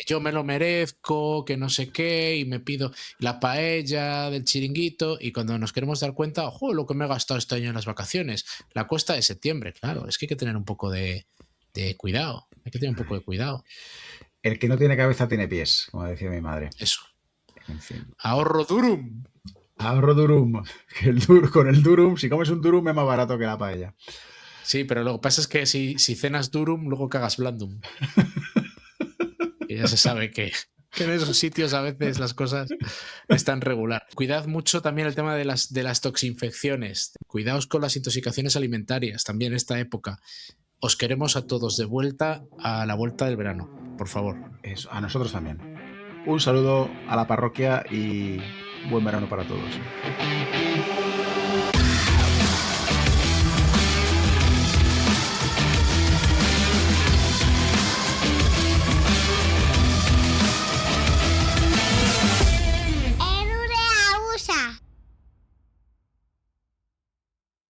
yo me lo merezco, que no sé qué, y me pido la paella del chiringuito, y cuando nos queremos dar cuenta, ojo, lo que me he gastado este año en las vacaciones, la cuesta de septiembre, claro, es que hay que tener un poco de cuidado, hay que tener un poco de cuidado. El que no tiene cabeza tiene pies, como decía mi madre. Eso. En fin. Ahorro durum. Ahorro durum. Con el durum, si comes un durum es más barato que la paella. Sí, pero lo que pasa es que si cenas durum, luego cagas blandum. Y ya se sabe que en esos sitios a veces las cosas están regular. Cuidad mucho también el tema de las toxinfecciones. Cuidaos con las intoxicaciones alimentarias también en esta época. Os queremos a todos de vuelta a la vuelta del verano, por favor. Eso, a nosotros también. Un saludo a la parroquia y buen verano para todos.